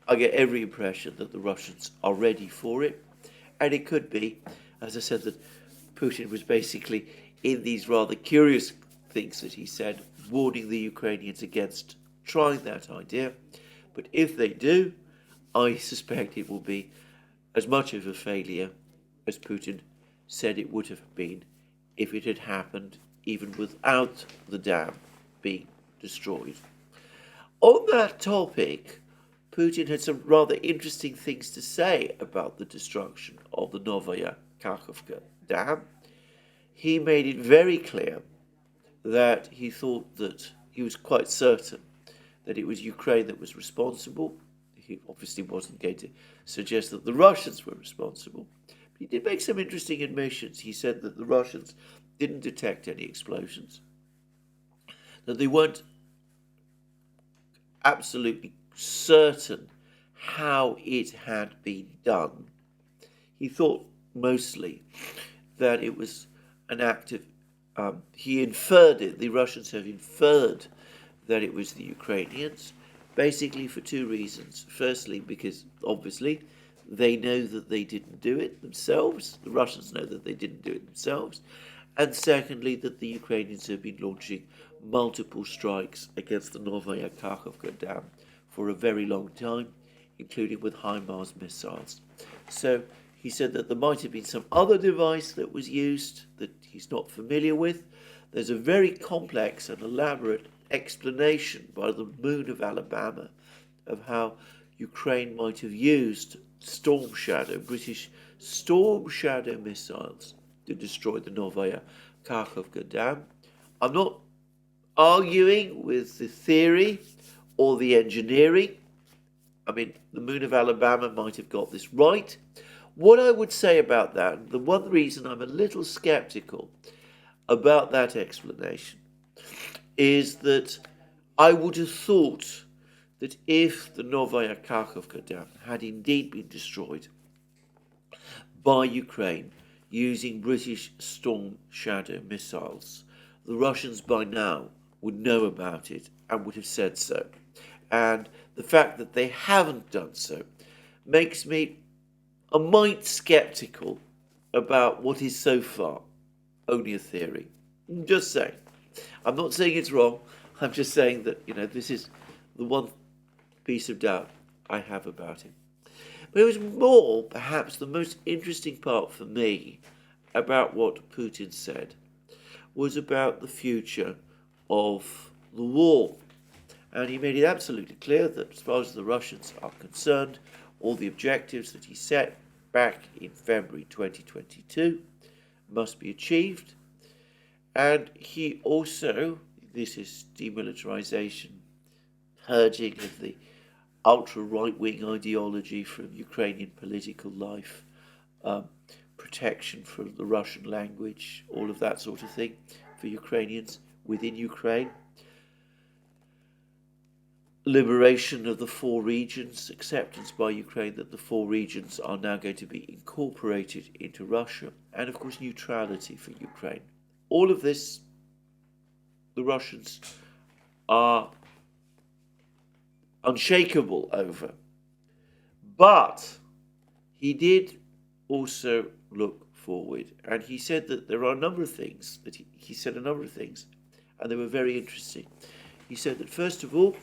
I get every impression that the Russians are ready for it. And it could be, as I said, that Putin was basically in these rather curious things that he said, warning the Ukrainians against trying that idea. But if they do, I suspect it will be as much of a failure as Putin said it would have been if it had happened even without the dam being destroyed. On that topic, Putin had some rather interesting things to say about the destruction of the Novaya Kakhovka dam. He made it very clear that he thought that he was quite certain that it was Ukraine that was responsible. He obviously wasn't going to suggest that the Russians were responsible. But he did make some interesting admissions. He said that the Russians didn't detect any explosions, that they weren't absolutely certain how it had been done. He thought mostly that it was an act of, he inferred it, the Russians have inferred that it was the Ukrainians, basically for two reasons. Firstly, because obviously they know that they didn't do it themselves. The Russians know that they didn't do it themselves. And secondly, that the Ukrainians have been launching multiple strikes against the Novaya Kakhovka dam for a very long time, including with HIMARS missiles. So he said that there might have been some other device that was used that he's not familiar with. There's a very complex and elaborate explanation by the Moon of Alabama of how Ukraine might have used Storm Shadow, British Storm Shadow missiles to destroy the Novaya Kakhovka dam. I'm not arguing with the theory or the engineering. I mean, the Moon of Alabama might have got this right. What I would say about that, the one reason I'm a little skeptical about that explanation, is that I would have thought that if the Novaya Kakhovka dam had indeed been destroyed by Ukraine using British Storm Shadow missiles, the Russians by now would know about it and would have said so. And the fact that they haven't done so makes me a mite skeptical about what is so far only a theory. I'm just saying. I'm not saying it's wrong. I'm just saying that, this is the one piece of doubt I have about it. But it was more, perhaps, the most interesting part for me about what Putin said was about the future of the war. And he made it absolutely clear that as far as the Russians are concerned, all the objectives that he set back in February 2022 must be achieved. And he also, this is demilitarization, purging of the ultra-right-wing ideology from Ukrainian political life, protection for the Russian language, all of that sort of thing for Ukrainians within Ukraine. Liberation of the 4 regions, acceptance by Ukraine that the 4 regions are now going to be incorporated into Russia, and of course neutrality for Ukraine. All of this, the Russians are unshakable over. But he did also look forward, and he said that there are a number of things, that he said a number of things, and they were very interesting. He said that first of all,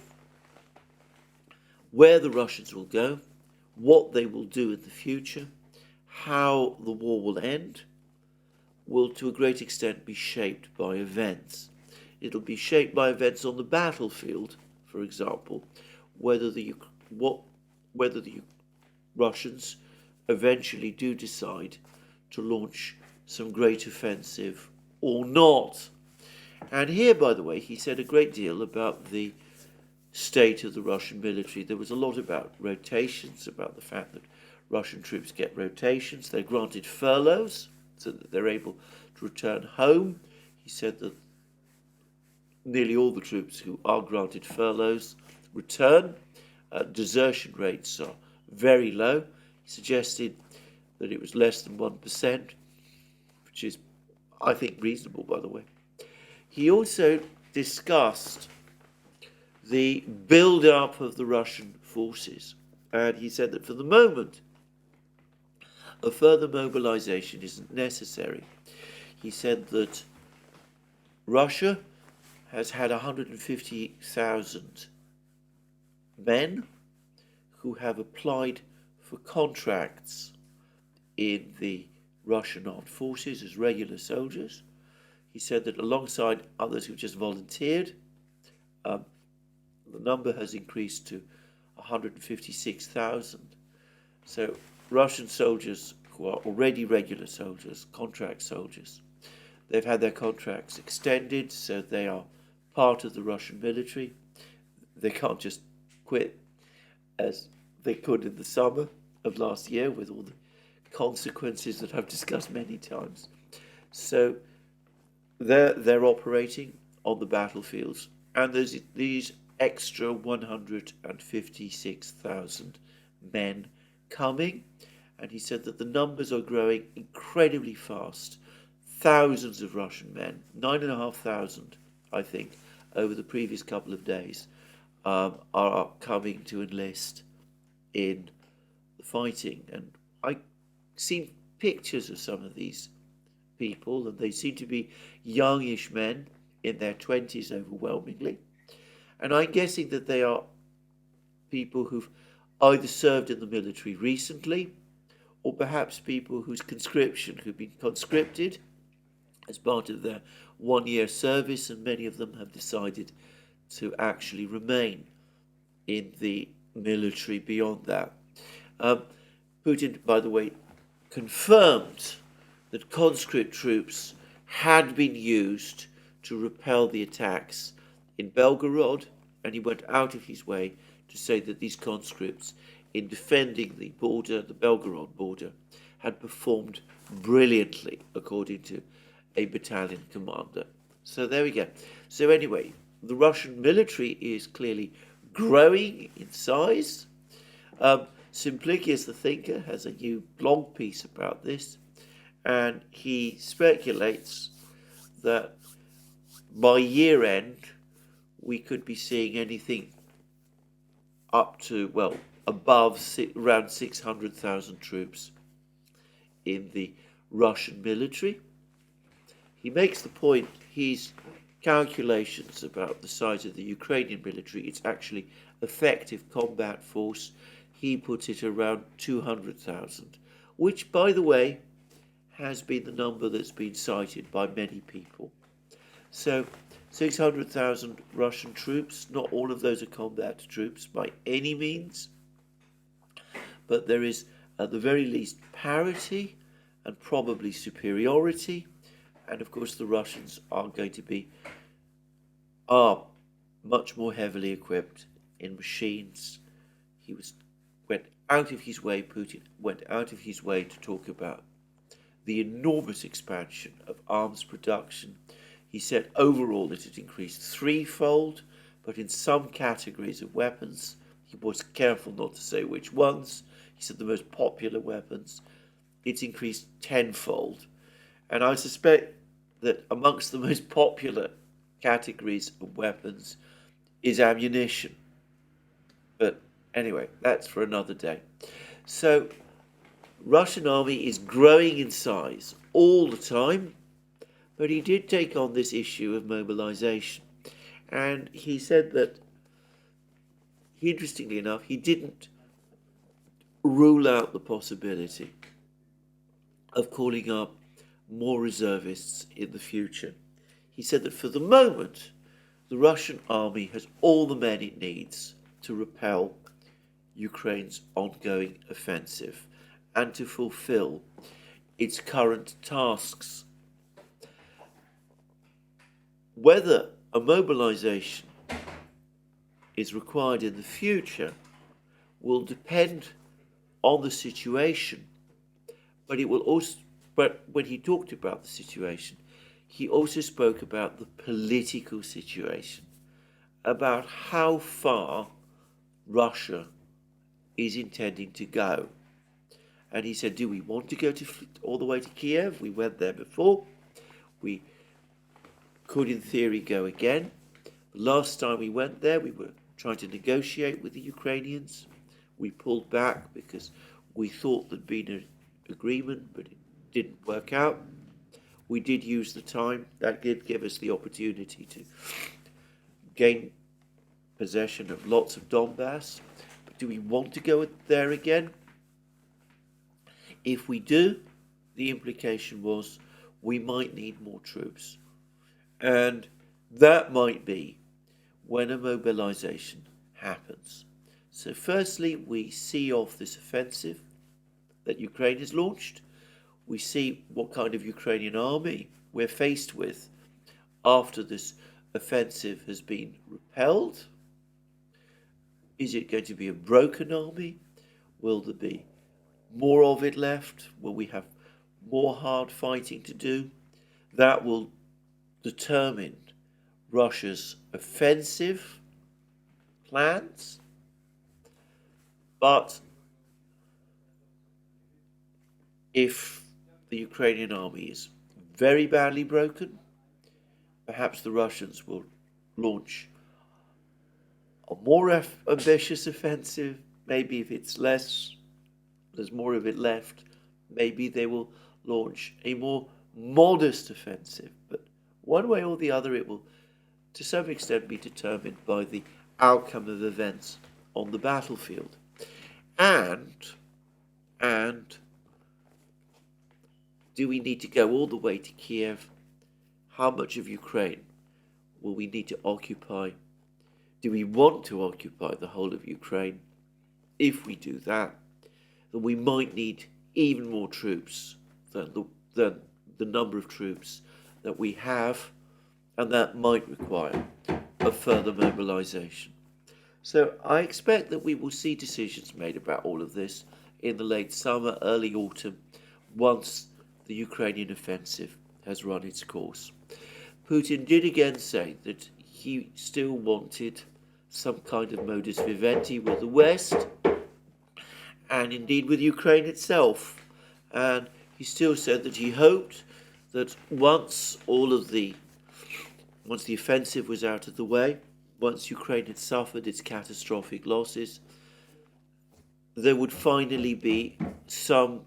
where the Russians will go, what they will do in the future, how the war will end, will to a great extent be shaped by events. It'll be shaped by events on the battlefield, for example, whether the Russians eventually do decide to launch some great offensive or not. And here, by the way, he said a great deal about the state of the Russian military. There was a lot about rotations, about the fact that Russian troops get rotations. They're granted furloughs so that they're able to return home. He said that nearly all the troops who are granted furloughs return. Desertion rates are very low. He suggested that it was less than 1%, which is, I think, reasonable, by the way. He also discussed the build-up of the Russian forces, and he said that for the moment, a further mobilization isn't necessary. He said that Russia has had 150,000 men who have applied for contracts in the Russian armed forces as regular soldiers. He said that alongside others who've just volunteered, the number has increased to 156,000. So Russian soldiers who are already regular soldiers, contract soldiers, they've had their contracts extended, so they are part of the Russian military. They can't just quit as they could in the summer of last year with all the consequences that I've discussed many times. So they're operating on the battlefields, and there's these extra 156,000 men coming, and he said that the numbers are growing incredibly fast. Thousands of Russian men, 9,500, I think, over the previous couple of days, are coming to enlist in the fighting. And I've seen pictures of some of these people, and they seem to be youngish men in their 20s overwhelmingly. And I'm guessing that they are people who've either served in the military recently, or perhaps people who've been conscripted as part of their 1-year service, and many of them have decided to actually remain in the military beyond that. Putin, by the way, confirmed that conscript troops had been used to repel the attacks in Belgorod, and he went out of his way to say that these conscripts, in defending the border, the Belgorod border, had performed brilliantly, according to a battalion commander. So there we go. So anyway, the Russian military is clearly growing in size. Simplicius the thinker has a new blog piece about this, and he speculates that by year end we could be seeing anything up to, well, above around 600,000 troops in the Russian military. He makes the point, his calculations about the size of the Ukrainian military, its actually effective combat force. he puts it around 200,000, which, by the way, has been the number that's been cited by many people. So 600,000 Russian troops, not all of those are combat troops by any means, but there is at the very least parity and probably superiority, and of course the Russians are much more heavily equipped in machines. Putin went out of his way to talk about the enormous expansion of arms production. He said overall it had increased threefold, but in some categories of weapons, he was careful not to say which ones. He said the most popular weapons, it's increased tenfold. And I suspect that amongst the most popular categories of weapons is ammunition. But anyway, that's for another day. So, Russian army is growing in size all the time, but he did take on this issue of mobilization. And he said that, interestingly enough, he didn't rule out the possibility of calling up more reservists in the future. He said that for the moment, the Russian army has all the men it needs to repel Ukraine's ongoing offensive and to fulfill its current tasks. Whether a mobilization is required in the future will depend on the situation, but when he talked about the situation, he also spoke about the political situation, about how far Russia is intending to go. And he said, do we want to go all the way to Kiev? We went there before. We could, in theory, go again. The last time we went there, we were trying to negotiate with the Ukrainians. We pulled back because we thought there'd been an agreement, but it didn't work out. We did use the time. That did give us the opportunity to gain possession of lots of Donbass. But do we want to go there again? If we do, the implication was we might need more troops. And that might be when a mobilization happens. So firstly, we see off this offensive that Ukraine has launched. We see what kind of Ukrainian army we're faced with after this offensive has been repelled. Is it going to be a broken army? Will there be more of it left? Will we have more hard fighting to do? That will determine Russia's offensive plans. But if the Ukrainian army is very badly broken, perhaps the Russians will launch a more ambitious offensive. Maybe if it's less, there's more of it left, maybe they will launch a more modest offensive. But one way or the other, it will to some extent be determined by the outcome of events on the battlefield. And do we need to go all the way to Kiev? How much of Ukraine will we need to occupy? Do we want to occupy the whole of Ukraine? If we do that, then we might need even more troops than the number of troops that we have, and that might require a further mobilization. So I expect that we will see decisions made about all of this in the late summer, early autumn, once the Ukrainian offensive has run its course. Putin did again say that he still wanted some kind of modus vivendi with the West, and indeed with Ukraine itself. And he still said that he hoped that once the offensive was out of the way, once Ukraine had suffered its catastrophic losses, there would finally be some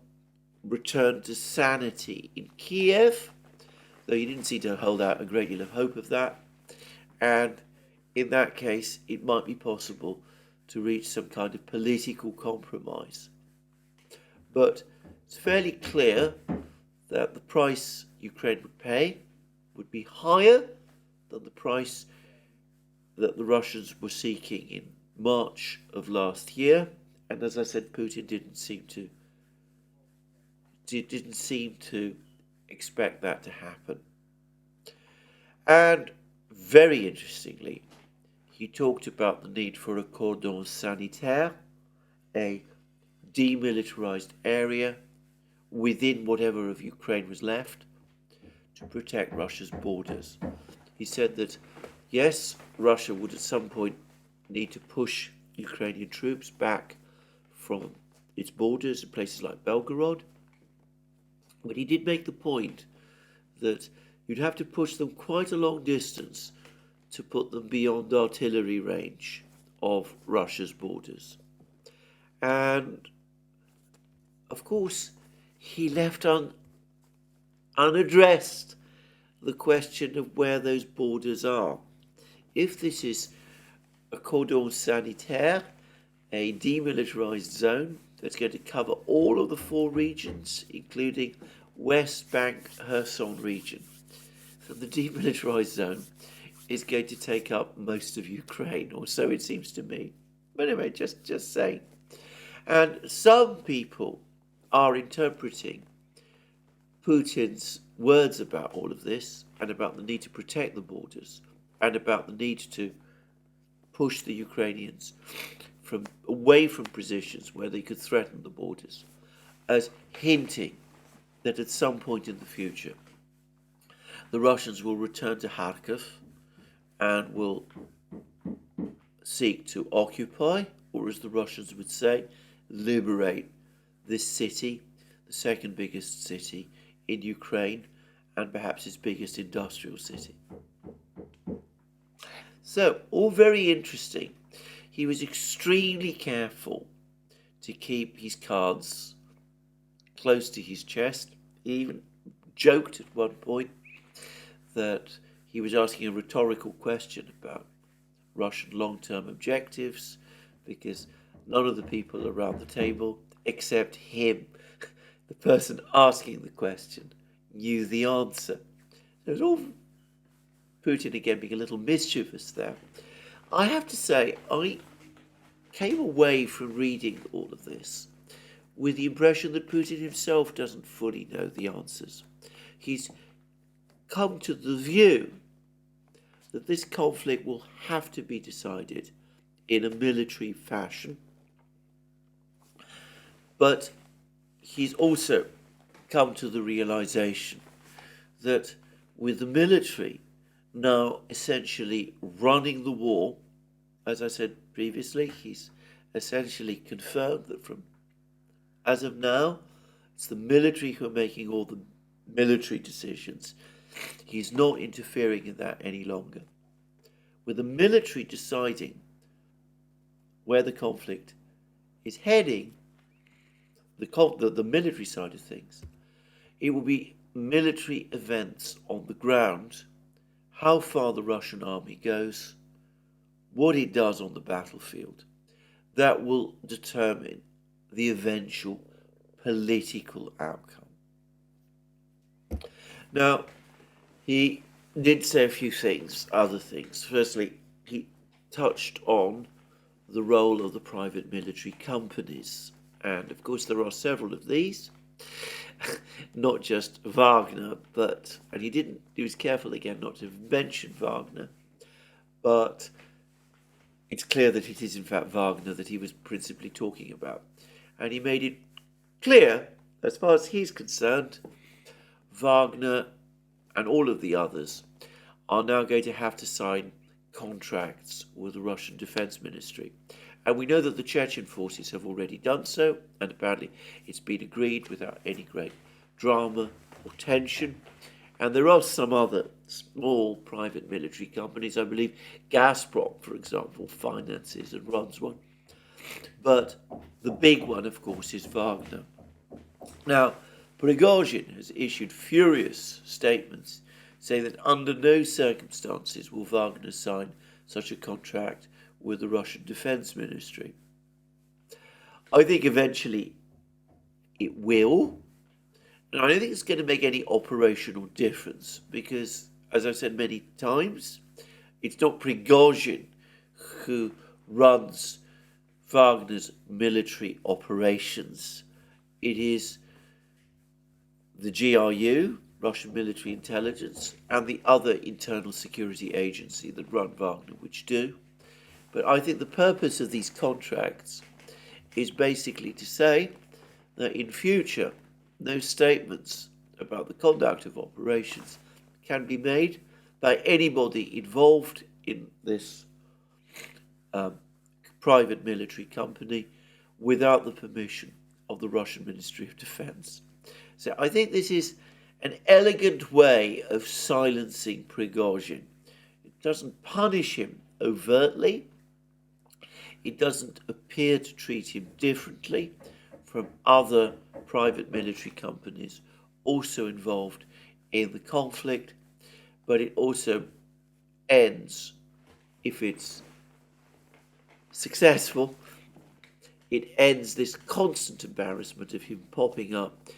return to sanity in Kiev, though he didn't seem to hold out a great deal of hope of that. And in that case, it might be possible to reach some kind of political compromise. But it's fairly clear that the price Ukraine would pay would be higher than the price that the Russians were seeking in March of last year. And as I said, Putin didn't seem to expect that to happen. And very interestingly, he talked about the need for a cordon sanitaire, a demilitarized area within whatever of Ukraine was left to protect Russia's borders. He said that, yes, Russia would at some point need to push Ukrainian troops back from its borders in places like Belgorod, but he did make the point that you'd have to push them quite a long distance to put them beyond artillery range of Russia's borders. And of course, he left unaddressed the question of where those borders are. If this is a cordon sanitaire, a demilitarized zone that's going to cover all of the 4 regions, including West Bank, Kherson region, so the demilitarized zone is going to take up most of Ukraine, or so it seems to me. But anyway, just saying. And some people are interpreting Putin's words about all of this, and about the need to protect the borders, and about the need to push the Ukrainians away from positions where they could threaten the borders, as hinting that at some point in the future the Russians will return to Kharkov and will seek to occupy, or as the Russians would say, liberate this city, the second biggest city in Ukraine, and perhaps its biggest industrial city. So, all very interesting. He was extremely careful to keep his cards close to his chest. He even joked at one point that he was asking a rhetorical question about Russian long-term objectives, because none of the people around the table, except him, the person asking the question, knew the answer. It was all Putin again being a little mischievous there. I have to say, I came away from reading all of this with the impression that Putin himself doesn't fully know the answers. He's come to the view that this conflict will have to be decided in a military fashion, but he's also come to the realization that with the military now essentially running the war, as I said previously, he's essentially confirmed that as of now, it's the military who are making all the military decisions. He's not interfering in that any longer. With the military deciding where the conflict is heading, the military side of things, it will be military events on the ground, how far the Russian army goes, what it does on the battlefield, that will determine the eventual political outcome. Now, he did say a few things, other things. Firstly, he touched on the role of the private military companies. And of course, there are several of these, not just Wagner, and he was careful again not to mention Wagner, but it's clear that it is in fact Wagner that he was principally talking about. And he made it clear, as far as he's concerned, Wagner and all of the others are now going to have to sign contracts with the Russian Defense Ministry. And we know that the Chechen forces have already done so, and apparently it's been agreed without any great drama or tension. And there are some other small private military companies. I believe Gazprom, for example, finances and runs one. But the big one, of course, is Wagner. Now, Prigozhin has issued furious statements saying that under no circumstances will Wagner sign such a contract with the Russian Defense Ministry. I think eventually it will, and I don't think it's going to make any operational difference because, as I've said many times, it's not Prigozhin who runs Wagner's military operations. It is the GRU, Russian Military Intelligence, and the other internal security agency that run Wagner, which do. But I think the purpose of these contracts is basically to say that in future, no statements about the conduct of operations can be made by anybody involved in this private military company without the permission of the Russian Ministry of Defense. So I think this is an elegant way of silencing Prigozhin. It doesn't punish him overtly. It doesn't appear to treat him differently from other private military companies also involved in the conflict, but it also ends, if it's successful, it ends this constant embarrassment of him popping up,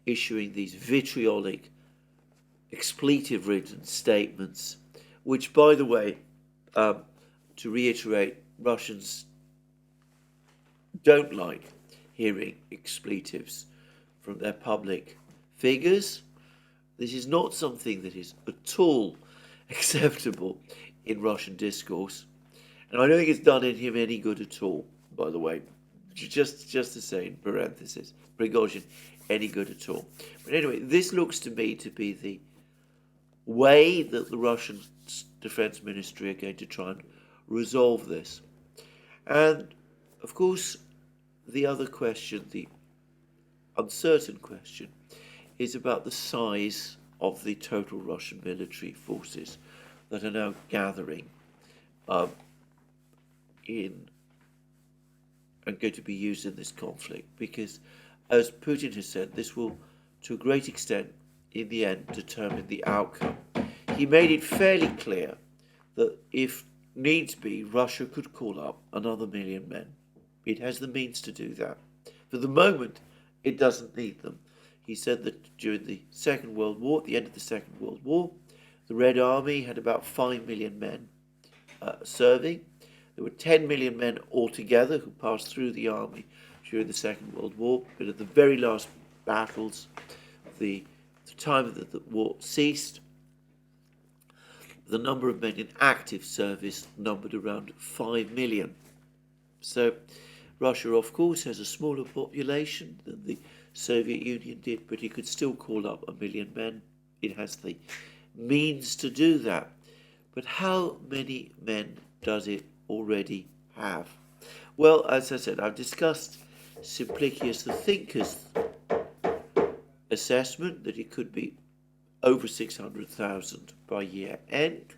issuing these vitriolic, expletive-ridden statements, which, by the way, to reiterate, Russians don't like hearing expletives from their public figures. This is not something that is at all acceptable in Russian discourse. And I don't think it's done him any good at all, by the way. Just to say in parentheses, Prigozhin, any good at all. But anyway, this looks to me to be the way that the Russian Defense Ministry are going to try and resolve this. And, of course, the other question, the uncertain question, is about the size of the total Russian military forces that are now gathering in and going to be used in this conflict. Because, as Putin has said, this will, to a great extent, in the end, determine the outcome. He made it fairly clear that if needs be, Russia could call up another 1 million men. It has the means to do that. For the moment, it doesn't need them. He said that during the Second World War, at the end of the Second World War, the Red Army had about 5 million men serving. There were 10 million men altogether who passed through the army during the Second World War. But at the very last battles, the time that the war ceased, the number of men in active service numbered around 5 million. So Russia, of course, has a smaller population than the Soviet Union did, but it could still call up 1 million men. It has the means to do that. But how many men does it already have? Well, as I said, I've discussed Simplicius the Thinker's assessment that it could be over 600,000 by year end,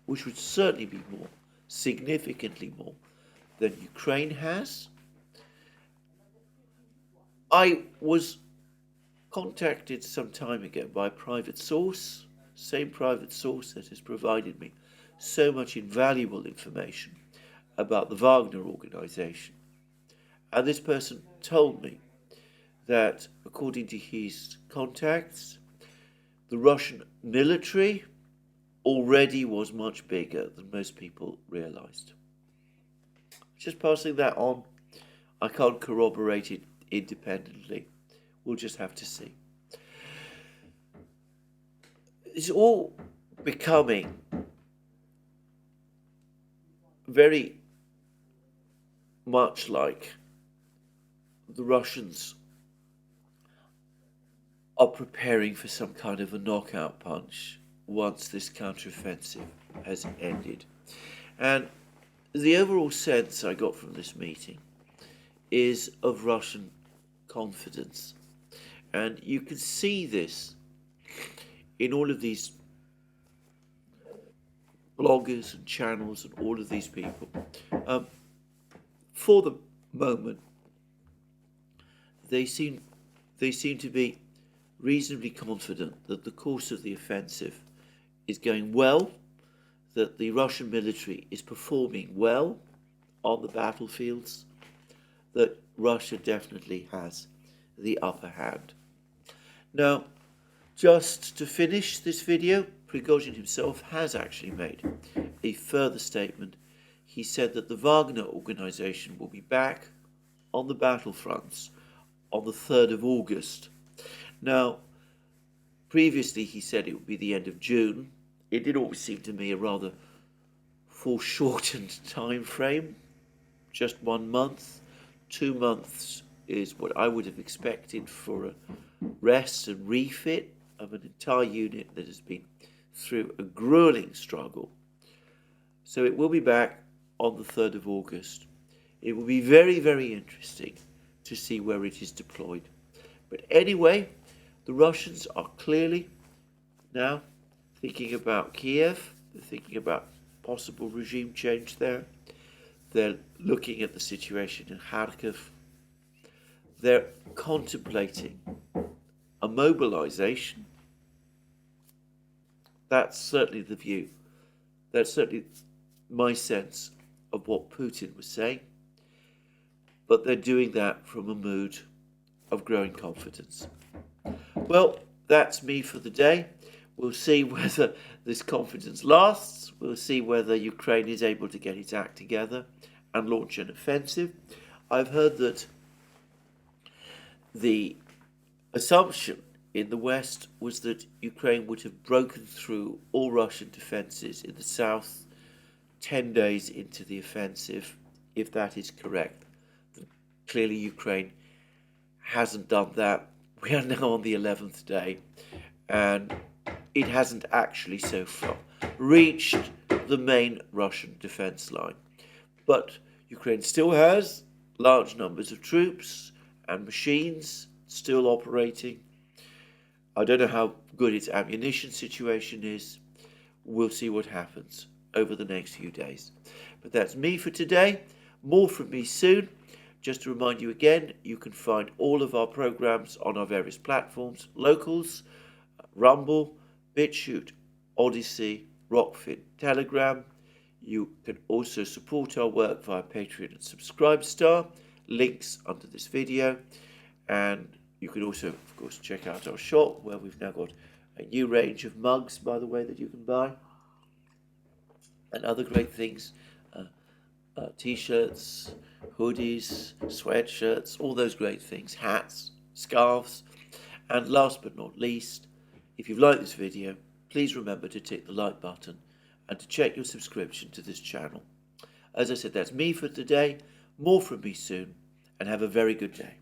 which would certainly be more, significantly more, than Ukraine has. I was contacted some time ago by a private source, same private source that has provided me so much invaluable information about the Wagner organization. And this person told me that, according to his contacts, the Russian military already was much bigger than most people realized. Just passing that on. I can't corroborate it independently. We'll just have to see. It's all becoming very much like the Russians are preparing for some kind of a knockout punch once this counteroffensive has ended. And the overall sense I got from this meeting is of Russian confidence. And you can see this in all of these bloggers and channels and all of these people. For the moment, they seem to be reasonably confident that the course of the offensive is going well, that the Russian military is performing well on the battlefields, that Russia definitely has the upper hand. Now, just to finish this video, Prigozhin himself has actually made a further statement. He said that the Wagner organization will be back on the battlefronts on the 3rd of August. Now, previously he said it would be the end of June. It did always seem to me a rather foreshortened time frame. Just 1 month. 2 months is what I would have expected for a rest and refit of an entire unit that has been through a grueling struggle. So it will be back on the 3rd of August. It will be very, very interesting to see where it is deployed. But anyway, the Russians are clearly now thinking about Kiev. They're thinking about possible regime change there. They're looking at the situation in Kharkov. They're contemplating a mobilization. That's certainly the view. That's certainly my sense of what Putin was saying. But they're doing that from a mood of growing confidence. Well, that's me for the day. We'll see whether this confidence lasts. We'll see whether Ukraine is able to get its act together and launch an offensive. I've heard that the assumption in the West was that Ukraine would have broken through all Russian defences in the south 10 days into the offensive, if that is correct. Clearly Ukraine hasn't done that. We are now on the 11th day, and it hasn't actually so far reached the main Russian defence line. But Ukraine still has large numbers of troops and machines still operating. I don't know how good its ammunition situation is. We'll see what happens over the next few days. But that's me for today. More from me soon. Just to remind you again, you can find all of our programs on our various platforms: Locals, Rumble, BitChute, ODYSEE, Rockfin, Telegram. You can also support our work via Patreon and Subscribestar. Links under this video. And you can also, of course, check out our shop, where we've now got a new range of mugs, by the way, that you can buy. And other great things. T-shirts, hoodies, sweatshirts, all those great things, hats, scarves. And last but not least, if you've liked this video, please remember to tick the like button and to check your subscription to this channel. As I said, that's me for today. More from me soon, and have a very good day.